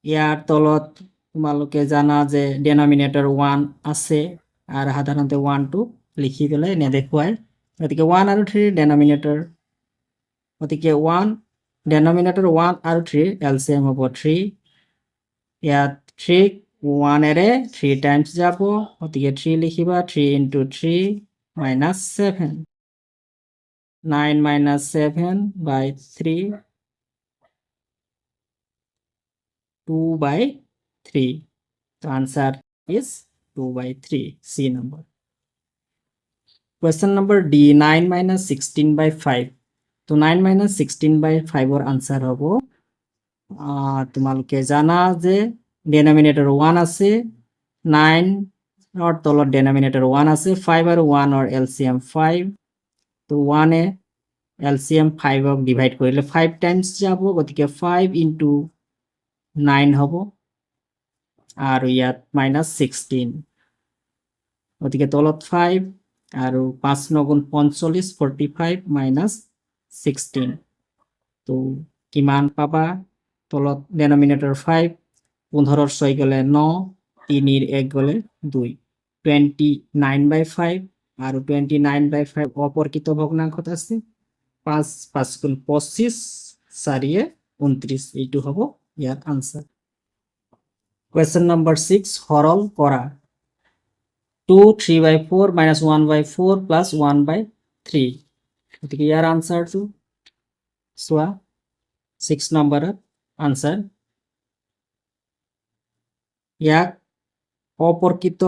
ইয়াৰ তলত তোমালোকে জানা যে ডেনোমিনেটৰ 1 আছে আৰু সাধাৰণতে 1 টো লিখি পেলাই নেদেখুৱাই গতিকে 1 আৰু 3 ডেনোমিনেটৰ গতিকে 1 ডেনোমিনেটৰ 1 আৰু 3 এলসিএম হ'ব 3 ইয়াত 3 1 এৰে 3 টাইমছ যাব গতিকে 3 লিখিবা 3 into 3 minus 7 9 minus 7 by 3 2 by 3 the answer is 2 by 3 C number Question number D 9 minus 16 by 5 তো 9 minus 16 by 5 ৰ আনসাৰ হ'ব তোমালোকে জানা যে ডেনোমিনেটৰ 1 আছে 9 ৰ তলত ডেনোমিনেটৰ 1 আছে 5 আৰু 1 ৰ এলসিএম 5 তো 1 এ এলসিএম 5 ক ডিভাইড কৰিলে 5 টাইমছ যাব গতিকে 5 into 9 হ'ব আৰু ইয়াত minus 16 গতিকে তলত 5 আৰু 5 9 45 45 মাইনাছ 16 তো কিমান পাবা তলত ডেনমিনেটৰ 5 15 6 গ'লে 9 3 1 গ'লে 2 29/5 আৰু 29/5 অপরকিত ভগ্নাংশত আছে 5 5 গুণ 25 4 29 এইটো হ'ব ইয়াৰ আনসার কোয়েশ্চন নাম্বার 6 হরল করা 2 3/4 minus 1/4 plus 1/3 গতিকে ইয়াৰ আনসাৰটো চোৱা 6 নম্বৰৰ আনসাৰ ইয়াক অপৰকিত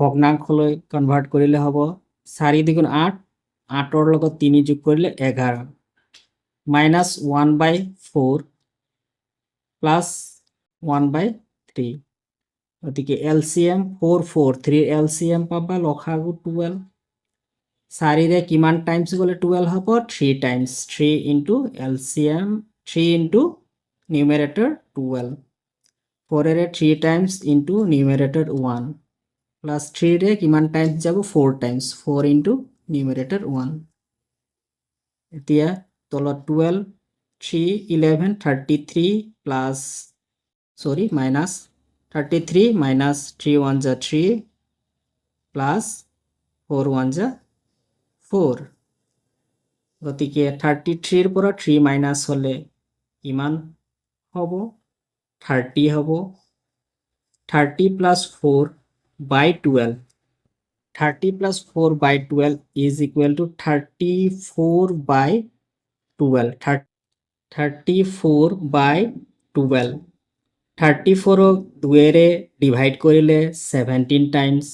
ভগ্নাংশলৈ কনভাৰ্ট কৰিলে হ'ব 4 2 8 8ৰ লগত 3 যোগ কৰিলে 11 minus 1/4 plus 1/3 গতিকে LCM 4 4 3 LCM পাবা লসাগু 12 4 ৰে কিমান টাইমছ গলে 12 হ'ব 3 times 3 into LCM 3 into numerator 12 4 ৰে 3 টাইমছ into numerator 1 plus 3 ৰে কিমান টাইমছ যাব 4 টাইমছ 4 into numerator 1 এতিয়া তলত 12 3 11 33 plus minus 33 minus 3 1 ja 3 plus 4 1 ja 4 গতিকে 33 ৰ পৰা 3 মাইনাস হলে কিমান হ'ব 30 হ'ব 30 plus 4 by 12 30 plus 4 by 12 is equal to 34 by 12 34 by 12 34 ক 2 ৰে ডিভাইড কৰিলে 17 টাইমছ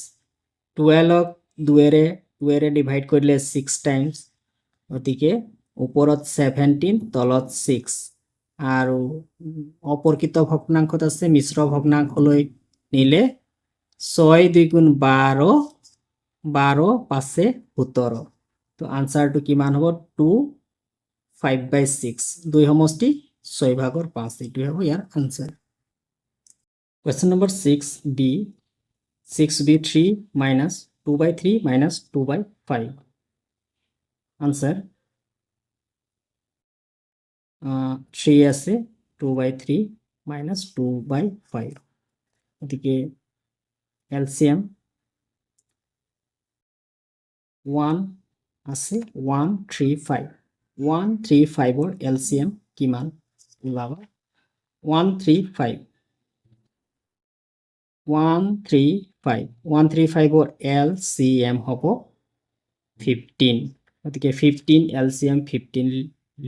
12 ক 2 ৰে ডিভাইড কৰিলে 6 টাইমছ গতিকে ওপৰত 17 তলত 6 আৰু অপরকিত ভগ্নাংশত আছে মিশ্র ভগ্নাংশলৈ নিলে 6 2 গুণ 12 12 5 17 তো আনসারটো কিমান হ'ব 2 5/6 2 সমষ্টি 6 ভাগৰ 5 এইটো হ'ব ইয়াৰ answer Question number 6B 6B3 minus 2/3 minus 2/5 answer 3 আছে 2/3 minus 2/5 গতিকে LCM 1 আছে 135 135 ৰ LCM কিমান ওলাবা 135 135 ৰ LCM হ'ব 15 গতিকে 15 LCM 15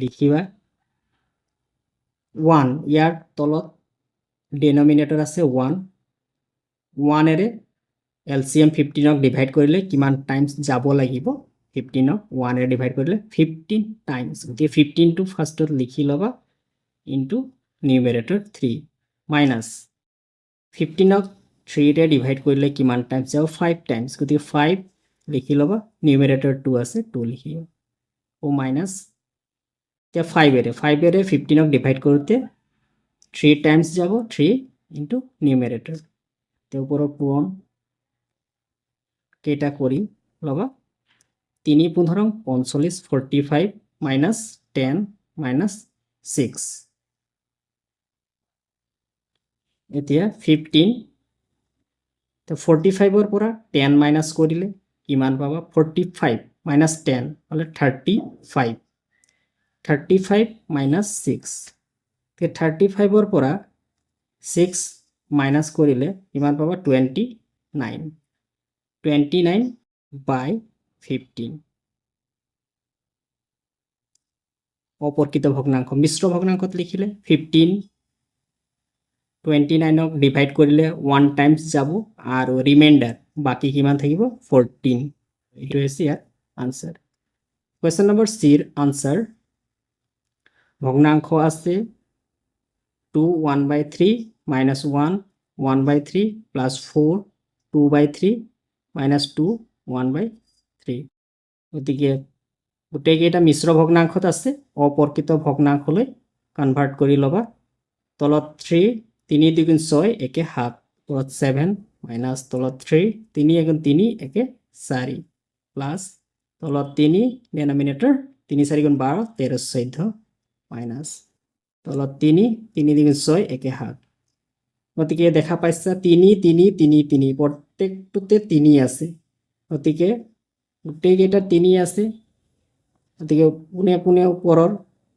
লিখিবা 1 ইয়াৰ তলত ডিনোমিনেটৰ আছে 1 1 এৰে LCM 15 ক ডিভাইড কৰিলে কিমান টাইমছ যাব লাগিব 15 ক 1 এৰে ডিভাইড কৰিলে 15 টাইমছ গতিকে 15 টো ফাৰ্ষ্টত লিখি লবা ইনটু নিউমেৰেটৰ 3 মাইনাস 15 ক 3 ৰে ডিভাইড কৰিলে কিমান টাইমছ যাব 5 টাইমছ গতিকে 5 লিখি লবা নিউমেৰেটৰ 2 আছে 2 লিখিবা ও মাইনাস তে 5 এৰে 15 ক ডিভাইড কৰোতে 3 টাইমছ যাব 3 ইনটু নিউমেৰেটৰ তে ওপৰৰ পূৰণ কেটা কৰি লবা 3 15 45 45 minus 10 minus 6 এতিয়া 15 তো 45 ৰ পৰা 10 মাইনাস কৰিলে কিমান পাবা 45 minus 10 হলে 35 35 minus 6 তে 35 ৰ পৰা 6 মাইনাস কৰিলে কিমান পাবা 29 29 by 15 অপৰকিত ভগ্নাংশ মিশ্ৰ ভগ্নাংশত লিখিলে 15 29 ক ডিভাইড কৰিলে 1 টাইমছ যাব আৰু ৰিমাইন্ডাৰ বাকি কিমান থাকিব 14 এটো হৈছে ইয়াৰ আনসাৰ কোয়েশ্চন নম্বৰ সি ৰ আনসার ভগ্নাংশ আছে 2 1/3 minus 1 1/3 plus 4 2/3 minus 2 1/3 গতিকে গোটেইকেইটা মিশ্র ভগ্নাংশত আছে অপরকিত ভগ্নাংশলৈ কনভার্ট কৰি লবা তলত 3 3 2 6 একে 7 তলত 7 মাইনাছ তলত 3 3 এগুণ 3 একে 4 প্লাছ তলত 3 ডিনমিনেটৰ 3 4 গুণ 12 13 14 মাইনাছ তলত 3 3 2 6 একে 7 গতিকে দেখা পাইছা 3 3 3 3 প্ৰত্যেকটোতে 3 আছে গতিকে গোটেইকেইটা 3 আছে গতিকে পোনে পোনে ওপৰৰ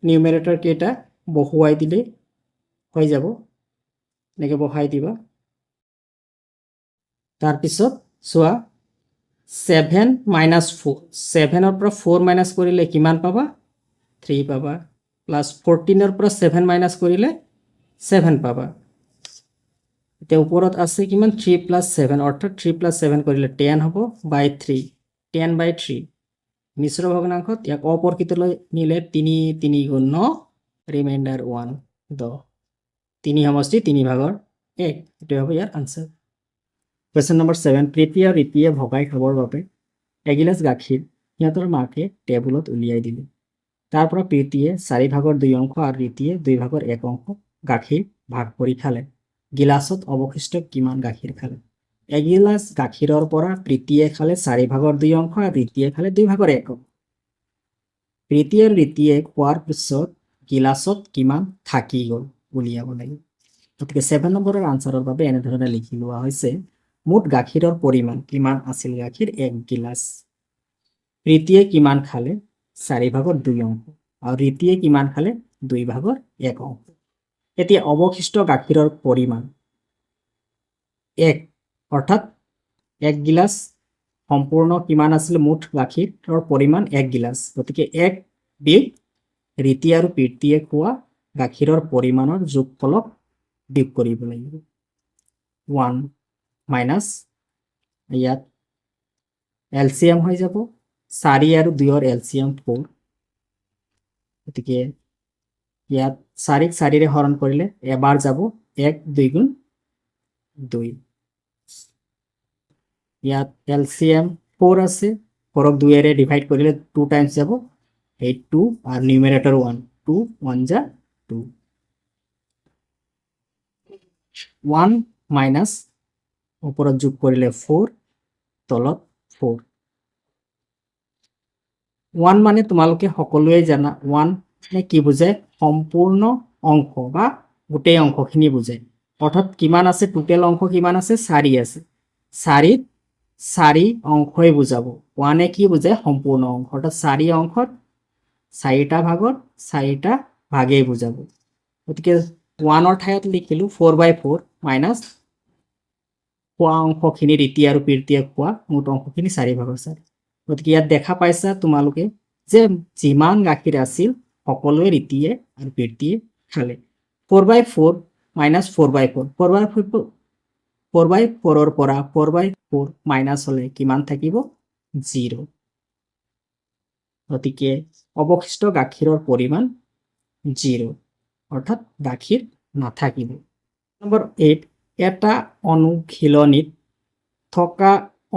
নিউমেৰেটৰ কেইটা বহুৱাই দিলে হৈ যাব এনেকৈ বহাই দিবা তাৰপিছত চোৱা 7 মাইনাছ 4 7ৰ পৰা 4 মাইনাছ কৰিলে কিমান পাবা 3 পাবা প্লাছ 14ৰ পৰা 7 মাইনাছ কৰিলে 7 পাবা এতিয়া ওপৰত আছে কিমান 3 প্লাছ 7 অৰ্থাৎ 3 প্লাছ 7 কৰিলে 10 হ'ব বাই 3 10 বাই 3 মিশ্ৰ ভগ্নাংশত ইয়াক অপৰকিতলৈ নিলে 3 3 গুণ 9 ৰিমাইণ্ডাৰ 1 10 3 সমষ্টি 3 ভাগৰ 1 এটো হ'ব ইয়াৰ আনসাৰ কোৱেশ্চন নম্বৰ 7 প্ৰীতি আৰু ৰীতিয়ে ভগাই খাবৰ বাবে এগিলাস গাখীৰ সিহঁতৰ মাকে টেবুলত উলিয়াই দিলে তাৰ পৰা প্ৰীতিয়ে 4 ভাগৰ 2 অংশ আৰু ৰীতিয়ে 2 ভাগৰ 1 অংশ গাখীৰ ভাগ কৰি খালে গিলাসত অৱশিষ্ট কিমান গাখীৰ খালে এগিলাস গাখীৰৰ পৰা প্ৰীতিয়ে খালে 4 ভাগৰ 2 অংশ আৰু ৰীতিয়ে খালে 2 ভাগৰ 1 অংশ প্ৰীতি আৰু ৰীতিয়ে খোৱাৰ পিছত গিলাসত কিমান থাকি গ'ল উলিয়াব লাগিব গতিকে 7 নম্বৰৰ আনসাৰৰ বাবে এনেধৰণে লিখি লোৱা হৈছে মুঠ গাখীৰৰ পৰিমাণ কিমান আছিল গাখীৰ 1 গিলাস প্ৰীতিয়ে কিমান খালে 4 ভাগৰ 2 অংশ আৰু ৰীতিয়ে কিমান খালে 2 ভাগৰ 1 অংশ এতিয়া অৱশিষ্ট গাখীৰৰ পৰিমাণ 1 অৰ্থাৎ 1 গিলাস সম্পূৰ্ণ কিমান আছিল মুঠ গাখীৰৰ পৰিমাণ 1 গিলাস গতিকে 1 বিগ ৰীতি আৰু প্ৰীতিয়ে খোৱা গাখীৰৰ পৰিমাণৰ যোগফলক বিয়োগ কৰিব লাগিব 1 মাইনাছ ইয়াত এলচিএম হৈ যাব 4 আৰু 2ৰ এলচিএম 4 গতিকে ইয়াত 4ক 4ৰে হৰণ কৰিলে এবাৰ যাব 1 2 গুণ 2 ইয়াত এলচিএম 4 আছে 4ক 2ৰে ডিভাইড কৰিলে 2 টাইমছ যাব এই 2 আৰু নিউমেৰেটৰ 1 2 1 যা 2 1 মাইনাছ ওপৰত যোগ কৰিলে 4 তলত 4 1 মানে তোমালোকে সকলোৱে জানা 1 মানে কি বুজায় সম্পূৰ্ণ অংশ বা গোটেই অংশখিনি বুজায় অৰ্থাৎ কিমান আছে টোটেল অংশ কিমান আছে 4 আছে 4ত 4 অংশই বুজাব 1 কি বুজায় সম্পূৰ্ণ অংশ অৰ্থাৎ 4 অংশত 4টা ভাগৰ 4টা ভাগেই বুজাব গতিকে 1ৰ ঠাইত লিখিলো 4/4 মাইনাছ খোৱা অংশখিনি ৰীতি আৰু প্ৰীতিয়ে খোৱা মুঠ অংশখিনি 4 ভাগৰ 4 গতিকে ইয়াত দেখা পাইছা তোমালোকে যে যিমান গাখীৰ আছিল সকলোৱে ৰীতিয়ে আৰু প্ৰীতিয়ে খালে 4/4 মাইনাছ 4/4 4/4ৰ পৰা 4/4 মাইনাছ হলে কিমান থাকিব 0 গতিকে অৱশিষ্ট গাখীৰৰ পৰিমাণ 0 অৰ্থাৎ গাখীৰ নাথাকিব নম্বৰ 8 এটা অনুশীলনীত থকা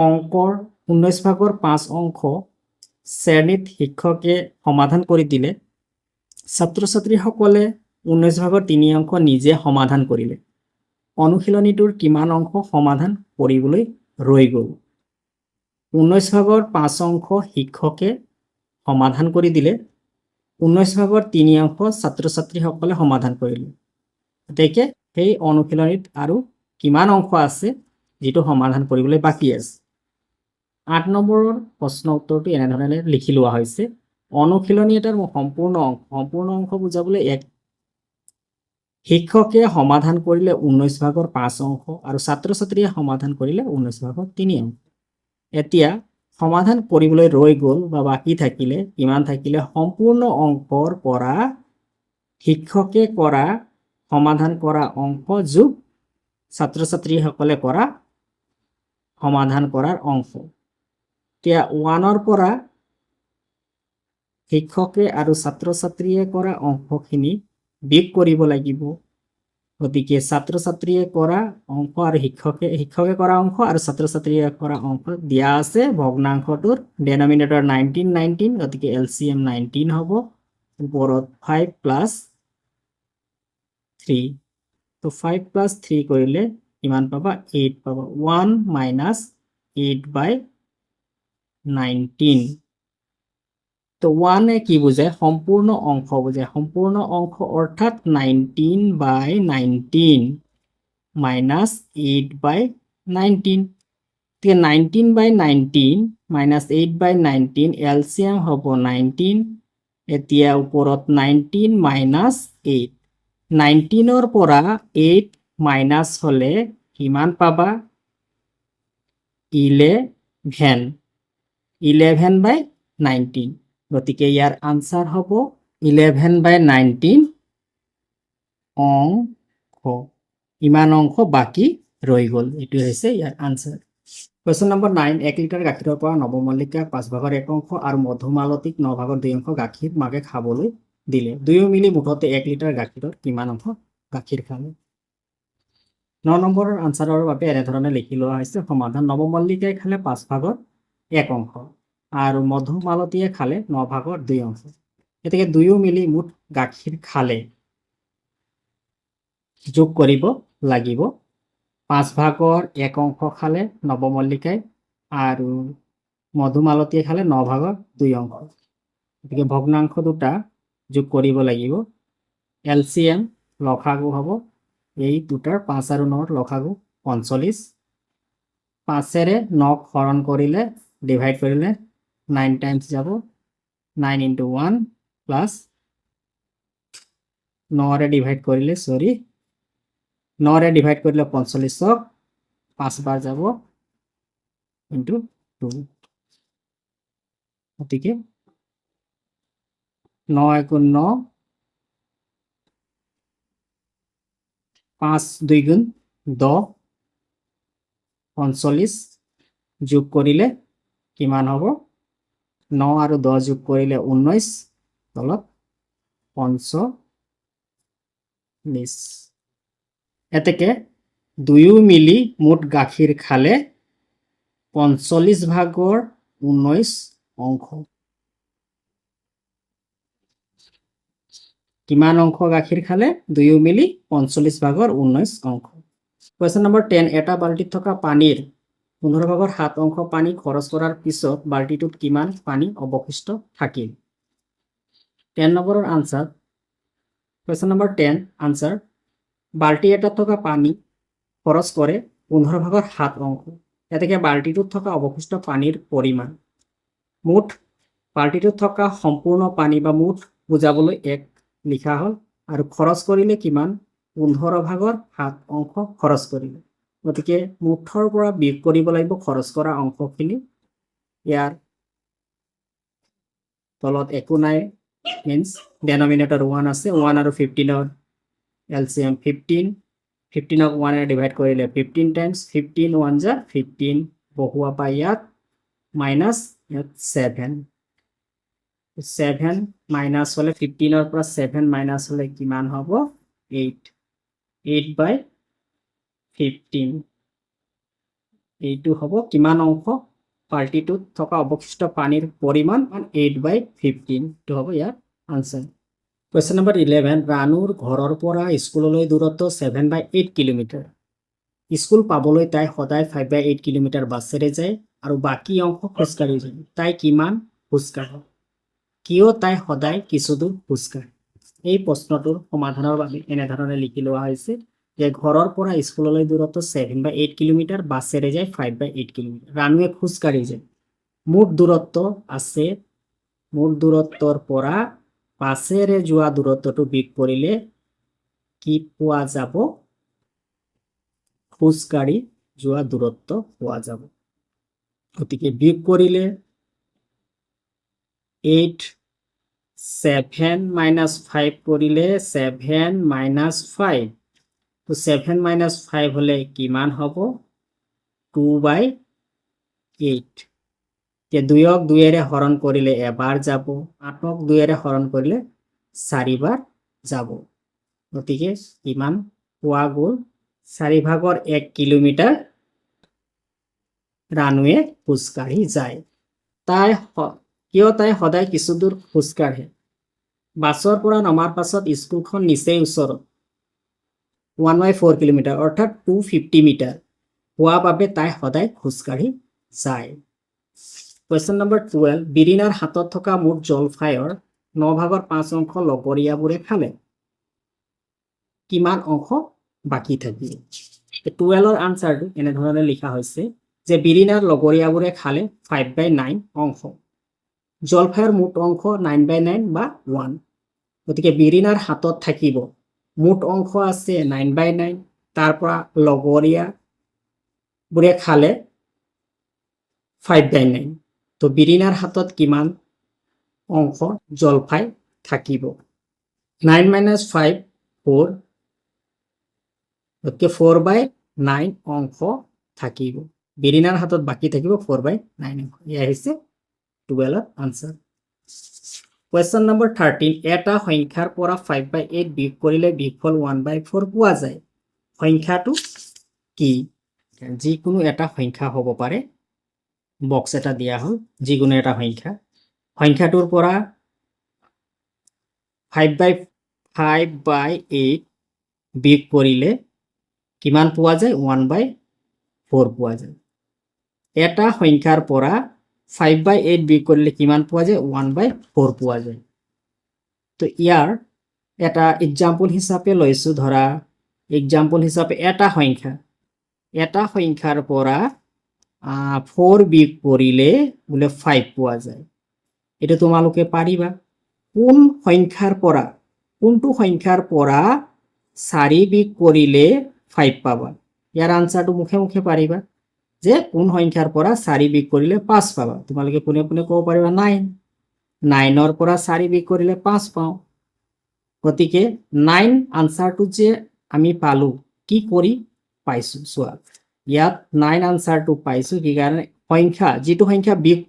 অংকৰ 19 ভাগৰ 5 অংশ শ্ৰেণীত শিক্ষকে সমাধান কৰি দিলে ছাত্ৰ ছাত্ৰীসকলে 19 ভাগৰ 3 অংশ নিজে সমাধান কৰিলে অনুশীলনীটোৰ কিমান অংশ সমাধান কৰিবলৈ ৰৈ গ'ল 19 ভাগৰ 5 অংশ শিক্ষকে সমাধান কৰি দিলে 19 ভাগৰ 3 অংশ ছাত্ৰ ছাত্ৰীসকলে সমাধান কৰিলে গতিকে সেই অনুশীলনীত আৰু কিমান অংশ আছে যেটো সমাধান কৰিবলৈ বাকি আছে 8 নম্বৰৰ প্ৰশ্ন উত্তৰটো এনেধৰণে লিখি লোৱা হৈছে অনুশীলনী এটাৰ সম্পূৰ্ণ অংশ বুজাবলৈ এক শিক্ষকে সমাধান কৰিলে 19 ভাগৰ 5 অংশ আৰু ছাত্ৰ ছাত্ৰীয়ে সমাধান কৰিলে 19 ভাগৰ 3 অংশ এতিয়া সমাধান কৰিবলৈ ৰৈ গ'ল বা বাকি থাকিলে কিমান থাকিলে সম্পূৰ্ণ অংকৰ পৰা শিক্ষকে কৰা সমাধান কৰা অংশ যোগ ছাত্ৰ ছাত্ৰীসকলে কৰা সমাধান কৰাৰ অংশ এতিয়া 1ৰ পৰা শিক্ষকে আৰু ছাত্ৰ ছাত্ৰীয়ে কৰা অংশখিনি বিয়োগ কৰিব লাগিব গতিকে ছাত্ৰ ছাত্ৰীয়ে কৰা অংশ আৰু শিক্ষকে কৰা অংশ আৰু ছাত্ৰ ছাত্ৰীয়ে কৰা অংশ দিয়া আছে ভগ্নাংশটোৰ ডিনমিনেটৰ 19 19 গতিকে এলচিএম 19 হ'ব ওপৰত 5 + 3 তো 5 + 3 কৰিলে কিমান পাবা 8 পাবা 1 মাইনাস 8 বাই 19 তো 1 এ কি বুঝায় সম্পূর্ণ অংশ বুঝায় সম্পূর্ণ অংশ অর্থাৎ 19 বাই 19 মাইনাস 8 বাই 19 ঠিক 19 বাই 19 মাইনাস 8 বাই 19 এলসিএম হ'ব 19 এতিয়া ওপৰত 19 মাইনাস 8 19 পৰা 8 মাইনাস হলে কিমান পাবা 11 11 বাই 19 গতিকে ইয়াৰ আনসাৰ হ'ব 11 বাই 19 অংশ ইমান অংশ বাকি ৰৈ গ'ল এটো হৈছে ইয়াৰ আনসাৰ Question number 9 1 লিটাৰ গাখীৰৰ পৰা নৱমল্লিকাক 5 ভাগৰ 1 অংশ আৰু মধুমালতীক 9 ভাগৰ 2 অংশ গাখীৰ মাকে খাবলৈ দিলে দুয়ো মিলি মুঠতে 1 লিটাৰ গাখীৰৰ কিমান অংশ গাখীৰ খালে 9 নম্বৰৰ আনসাৰৰ বাবে এনে ধৰণে লিখি লোৱা হৈছে সমাধান নৱমল্লিকাই খালে 5 ভাগৰ 1 অংশ আৰু মধুমালতীয়ে খালে 9 ভাগৰ 2 অংশ এতেকে দুয়ো মিলি মুঠ গাখীৰ খালে যোগ কৰিব লাগিব 5 ভাগৰ 1 অংশ খালে নৱমল্লিকাই আৰু মধুমালতীয়ে খালে 9 ভাগৰ 2 অংশ এতেকে ভগ্নাংশ দুটা যোগ কৰিব লাগিব এলসিএম লসাগু হ'ব এই দুটাৰ 5 আৰু 9 লসাগু 45 5 এৰে 9 হৰণ কৰিলে ডিভাইড কৰিলে 9 টাইমস যাব 9 into 1 প্লাস 9 ৰে ডিভাইড কৰিলে সৰি 9 ৰে ডিভাইড কৰিলে 45ক 5 বাৰ যাব into 2 গতিকে 9 গুণ 9 5 2 গুণ 10 45 যোগ কৰিলে কিমান হ'ব 9 আৰু 10 যোগ কৰিলে 19 তলত 45 এতেকে দুয়ো মিলি মুঠ গাখীৰ খালে 45 ভাগৰ 19 অংশ কিমান অংশ গাখীৰ খালে দুয়ো মিলি 45 ভাগৰ 19 অংশ Question number 10 এটা বালটিত থকা পানীৰ 15 ভাগৰ 7 অংশ পানী খৰচ কৰাৰ পিছত বালটিটোত কিমান পানী অৱশিষ্ট থাকিল 10 নম্বৰৰ আনসাৰ Question number 10 আনসাৰ বালটি এটাত থকা পানী খৰচ কৰে 15 ভাগৰ 7 অংশ এতেকে বালটিটোত থকা অৱশিষ্ট পানীৰ পৰিমাণ মুঠ বালটিটোত থকা সম্পূৰ্ণ পানী বা মুঠ বুজাবলৈ 1 লিখা হল আৰু খৰচ কৰিলে কিমান 15 ভাগৰ 7 অংশ খৰচ কৰিলে গতিকে মুঠৰ পৰা বিয়োগ কৰিব লাগিব খৰচ কৰা অংশখিনি ইয়াৰ তলত একো নাই means denominator 1 আছে 1 আৰু 15 ৰ LCM 15 15 ক 1 এৰে ডিভাইড কৰিলে 15 টাইমস 15 1 যা 15 বহুৱা পাই ইয়াত মাইনাস ইয়াত 7 7 মাইনাস হলে 15 ৰ পৰা 7 মাইনাস হলে কিমান হ'ব 8 8 by 15 এইটো হ'ব কিমান অংশ পাৰ্টিটোত থকা অৱশিষ্ট পানীৰ পৰিমাণ 8 by 15 টো হ'ব ইয়াৰ আনসাৰ Question number 11 ৰানুৰ ঘৰৰ পৰা স্কুললৈ দূৰত্ব 7 by 8 কিলোমিটাৰ স্কুল পাবলৈ তাই সদায় 5 by 8 কিলোমিটাৰ বাছেৰে যায় আৰু বাকি অংশ খোজকাঢ়ি যায় তাই কিমান খোজকাঢ়ে কিয় তাই সদায় কিছু দূৰ খোজকাঢ়ে এই প্ৰশ্নটোৰ সমাধানৰ বাবে এনে ধৰণে লিখি লোৱা হৈছে যে ঘৰৰ পৰা স্কুললৈ দূৰত্ব 7 by 8 কিলোমিটাৰ বাছেৰে যায় 5 by 8 কিলোমিটাৰ ৰানুৱে খোজকাঢ়ি যায় মুঠ দূৰত্ব আছে মুঠ দূৰত্বৰ পৰা বাছেৰে যোৱা দূৰত্বটো বিয়োগ কৰিলে কি পোৱা যাব খোজকাঢ়ি যোৱা দূৰত্ব পোৱা যাব গতিকে বিয়োগ কৰিলে 8 7 minus 5 কৰিলে 7 minus 5 তো 7 minus 5 হলে কিমান হ'ব 2 by 8 তে 2ক 2 এৰে হৰণ কৰিলে এবাৰ যাব 8ক 2 এৰে হৰণ কৰিলে 4 বাৰ যাব গতিকে কিমান পোৱা গ'ল 4 ভাগৰ 1 কিলোমিটাৰ ৰানুৱে খোজকাঢ়ি যায় তাই কিয় তাই সদায় কিছু দূৰ খোজকাঢ়ে বাছৰ পৰা নমাৰ পাছত স্কুলখন নিচেই ওচৰত 1/4 কিলোমিটাৰ অৰ্থাৎ 250 মিটাৰ হোৱা বাবে তাই সদায় খোজকাঢ়ি যায়। কুৱেশ্যন নম্বৰ 12 বিৰিণাৰ হাতত থকা মুঠ জলফাইৰ 9/5 অংশ লগৰীয়াবোৰে খালে কিমান অংশ বাকী থাকিল? 12ৰ আনসাৰটো এনেধৰণে লিখা হৈছে যে বিৰিণাৰ লগৰীয়াবোৰে খালে 5/9 অংশ, জলফাইৰ মুঠ অংশ 9/9 বা 1, গতিকে বিৰিণাৰ হাতত থাকিব মুঠ অংশ আছে 9/9, তাৰ পৰা লগৰীয়াবোৰে খালে 5/9, তো বিৰিণাৰ হাতত কিমান অংশ জলফাই থাকিব? 9 - 5 4, গতিকে 4/9 অংশ থাকিব। বিৰিণাৰ হাতত বাকী থাকিব 4/9 অংশ। এয়া হৈছে 12ৰ আনসাৰ। কুৱেশ্যন নম্বৰ 13 এটা সংখ্যাৰ পৰা 5/8 বিয়োগ কৰিলে বিয়োগফল 1/4 পোৱা যায়, সংখ্যাটো কি? যিকোনো এটা সংখ্যা হ'ব পাৰে, বক্স এটা দিয়া হ'ল, যিকোনো এটা সংখ্যা, সংখ্যাটোৰ পৰা 5/8 বিয়োগ কৰিলে কিমান পোৱা যায়? 1/4 পোৱা যায়। এটা সংখ্যাৰ পৰা 5/8 বিয়োগ কৰিলে কিমান পোৱা যায়? 1/4 পোৱা যায়। তো ইয়াৰ এটা এক্সাম্পল হিচাপে লৈছো, ধৰা এক্সাম্পল হিচাপে এটা সংখ্যাৰ পৰা 4 বিয়োগ কৰিলে বোলে 5 পোৱা যায়। এটা তোমালোকে পাৰিবা। কোনটো সংখ্যাৰ পৰা 4 বিয়োগ কৰিলে 5 পাবা? ইয়াৰ আনসাৰটো মুখে মুখে পাৰিবা যে কোন সংখ্যাৰ পৰা 4 বিয়োগ কৰিলে 5 পাবা। তোমালোকে পোনে পোনে ক'ব পাৰিবা 9ৰ পৰা 4 বিয়োগ কৰিলে 5 পাওঁ। গতিকে 9 আনসাৰটো যে আমি পালো, কি কৰি পাইছো চোৱা। ইয়াত 9 আনসাৰটো পাইছো কি কাৰণে? যিটো সংখ্যা বিয়োগ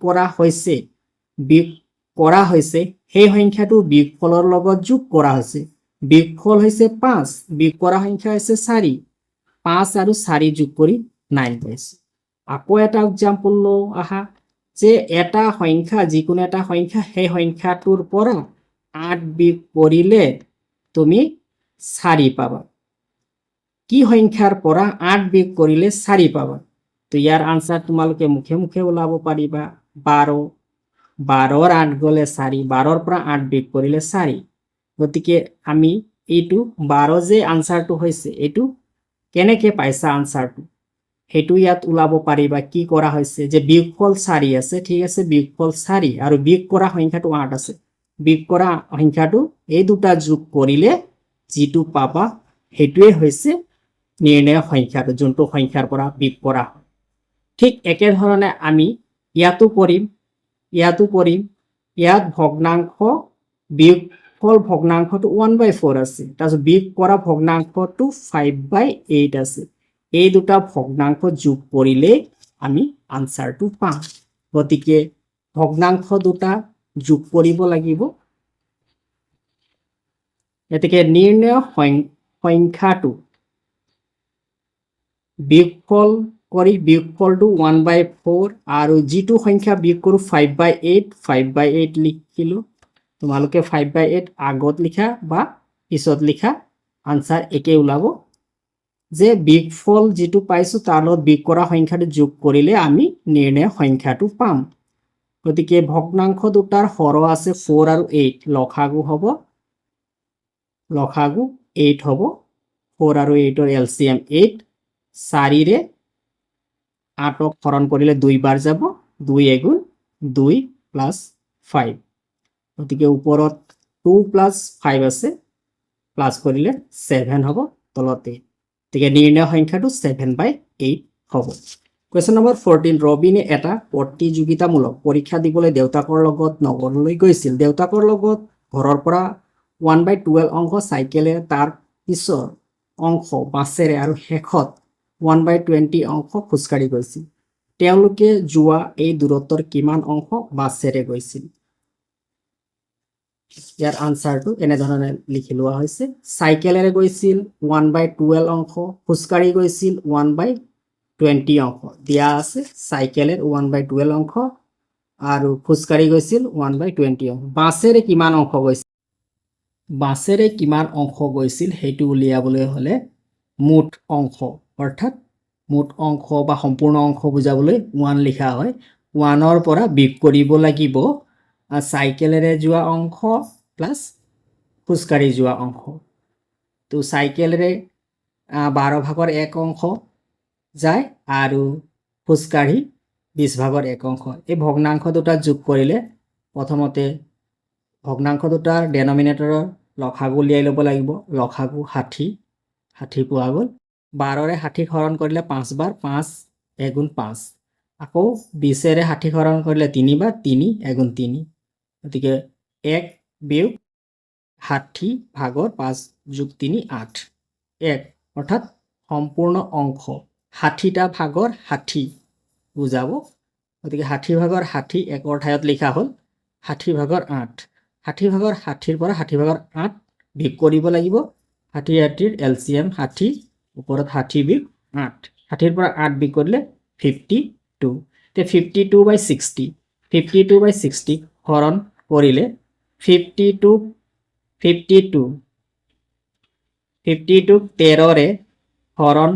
কৰা হৈছে সেই সংখ্যাটো বিয়োগফলৰ লগত যোগ কৰা হৈছে। বিয়োগফল হৈছে 5, বিয়োগ কৰা সংখ্যা হৈছে 4, 5 আৰু 4 যোগ কৰি 9 পাইছো। আকৌ এটা এক্সাম্পল লওঁ আহা, যে এটা সংখ্যা, যিকোনো এটা সংখ্যা, সেই সংখ্যাটোৰ পৰা 8 বিয়োগ কৰিলে তুমি 4 পাবা। কি সংখ্যাৰ পৰা 8 বিয়োগ কৰিলে 4 পাবা? তো ইয়াৰ আনসাৰ তোমালোকে মুখে মুখে ওলাব পাৰিবা 12। 12ৰ 8 গ'লে 4, 12ৰ পৰা 8 বিয়োগ কৰিলে 4। গতিকে আমি এইটো 12 যে আনসাৰটো হৈছে, এইটো কেনেকে পাইছা আনসাৰটো, সেইটো ইয়াত ওলাব পাৰিবা। কি কৰা হৈছে যে বিয়োগফল 4 আছে, ঠিক আছে, বিয়োগফল 4 আৰু বিয়োগ কৰা সংখ্যাটো 8 আছে। বিয়োগ কৰা সংখ্যাটো এই দুটা যোগ কৰিলে যিটো পাবা সেইটোৱে হৈছে নিৰ্ণয় সংখ্যাটো, যোনটো সংখ্যাৰ পৰা বিয়োগ কৰা হয়। ঠিক একেধৰণে আমি ইয়াতো কৰিম। ইয়াত ভগ্নাংশ, বিয়োগফল ভগ্নাংশটো 1/4 আছে, তাৰপিছত বিয়োগ কৰা ভগ্নাংশটো 5/8 আছে। এই দুটা ভগ্নাংশ যোগ কৰিলে আমি আনসাৰটো পাম। গতিকে ভগ্নাংশ দুটা যোগ কৰিব লাগিব। গতিকে নিৰ্ণয় সংখ্যাটো বিয়োগফল কৰি বিয়োগফলটো 1/4 আৰু যিটো সংখ্যা বিয়োগ কৰোঁ 5/8 লিখিলোঁ। তোমালোকে 5/8 আগত লিখা বা পিছত লিখা, আনসাৰ একে ওলাব। যে বিয়োগফল যিটো পাইছো তাৰ লগত বিয়োগ কৰা সংখ্যাটো যোগ কৰিলে আমি নিৰ্ণয় সংখ্যাটো পাম। গতিকে ভগ্নাংশ দুটাৰ হৰ আছে 4 আৰু 8, লসাগু 8 হ'ব। 4 আৰু 8ৰ এলচিএম 8, 4ৰে 8ক হৰণ কৰিলে 2 বাৰ যাব, 2 এগুণ 2 প্লাছ 5। গতিকে ওপৰত 2 প্লাছ 5 আছে, প্লাছ কৰিলে 7 হ'ব, তলত 8। গতিকে নিৰ্ণয় সংখ্যাটো 7/8 হ'ব। কুৱেশ্যন নম্বৰ 14 ৰবিনে এটা প্ৰতিযোগিতামূলক পৰীক্ষা দিবলৈ দেউতাকৰ লগত নগৰলৈ গৈছিল। দেউতাকৰ লগত ঘৰৰ পৰা 1/12 অংশ চাইকেলেৰে, তাৰ পিছৰ অংশ বাছেৰে আৰু শেষত 1/20 অংশ খোজকাঢ়ি গৈছিল। তেওঁলোকে যোৱা এই দূৰত্বৰ কিমান অংশ বাছেৰে গৈছিল? ইয়াৰ আনসাৰটো এনেধৰণে লিখি লোৱা হৈছে। চাইকেলেৰে গৈছিল 1/12 অংশ, খোজকাঢ়ি গৈছিল 1/20 অংশ দিয়া আছে। চাইকেলেৰ 1/12 অংশ আৰু খোজকাঢ়ি গৈছিল 1/20 অংশ। বাছেৰে কিমান অংশ গৈছিল সেইটো উলিয়াবলৈ হ'লে মুঠ অংশ অৰ্থাৎ মুঠ অংশ বা সম্পূৰ্ণ অংশ বুজাবলৈ 1 লিখা হয় 1ৰ পৰা বিয়োগ কৰিব লাগিব চাইকেলেৰে যোৱা অংশ প্লাস খোজকাঢ়ি যোৱা অংশ তো চাইকেলেৰে 12 ভাগৰ 1 অংশ যায় আৰু খোজকাঢ়ি 20 ভাগৰ 1 অংশ এই ভগ্নাংশ দুটা যোগ কৰিলে প্ৰথমতে ভগ্নাংশ দুটাৰ ডেনমিনেটৰৰ লসাগু উলিয়াই ল'ব লাগিব লসাগু 60 60 পোৱা গ'ল 12ৰে 60 হৰণ কৰিলে 5 বাৰ 5 এগুণ 5 আকৌ 20ৰে 60 হৰণ কৰিলে 3 বাৰ 3 এগুণ 3 গতিকে 1 বিয়োগ 60 ভাগৰ 5 যোগ 3 8 1 অৰ্থাৎ সম্পূৰ্ণ অংশ 60টা ভাগৰ 60 বুজাব গতিকে 60 ভাগৰ 60 1ৰ ঠাইত লিখা হ'ল 60 ভাগৰ 8 60 ভাগৰ 60ৰ পৰা 60 ভাগৰ 8 বিয়োগ কৰিব লাগিব 60 80ৰ এলচিএম 60 ওপৰত 60 বিয়োগ 8 60ৰ পৰা 8 বিয়োগ কৰিলে 52 তে 52/60 52/60 হৰণ কৰিলে 52 13ৰে হৰণ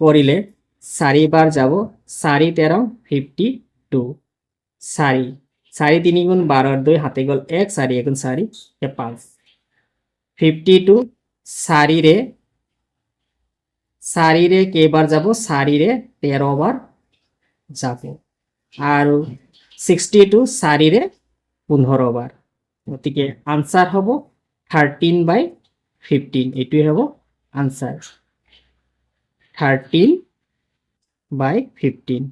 কৰিলে 4 বাৰ যাব 4 13 52 4 4 3 গুণ 12 2 হাতে গ'ল 1 4 এগুণ 4 5 52 4ৰে কেইবাৰ যাব 4ৰে 13 বাৰ যাব আৰু 62 4ৰে 15 বাৰ গতিকে আনসাৰ হ'ব 13/15 এটোই হ'ব আনসাৰ 13/15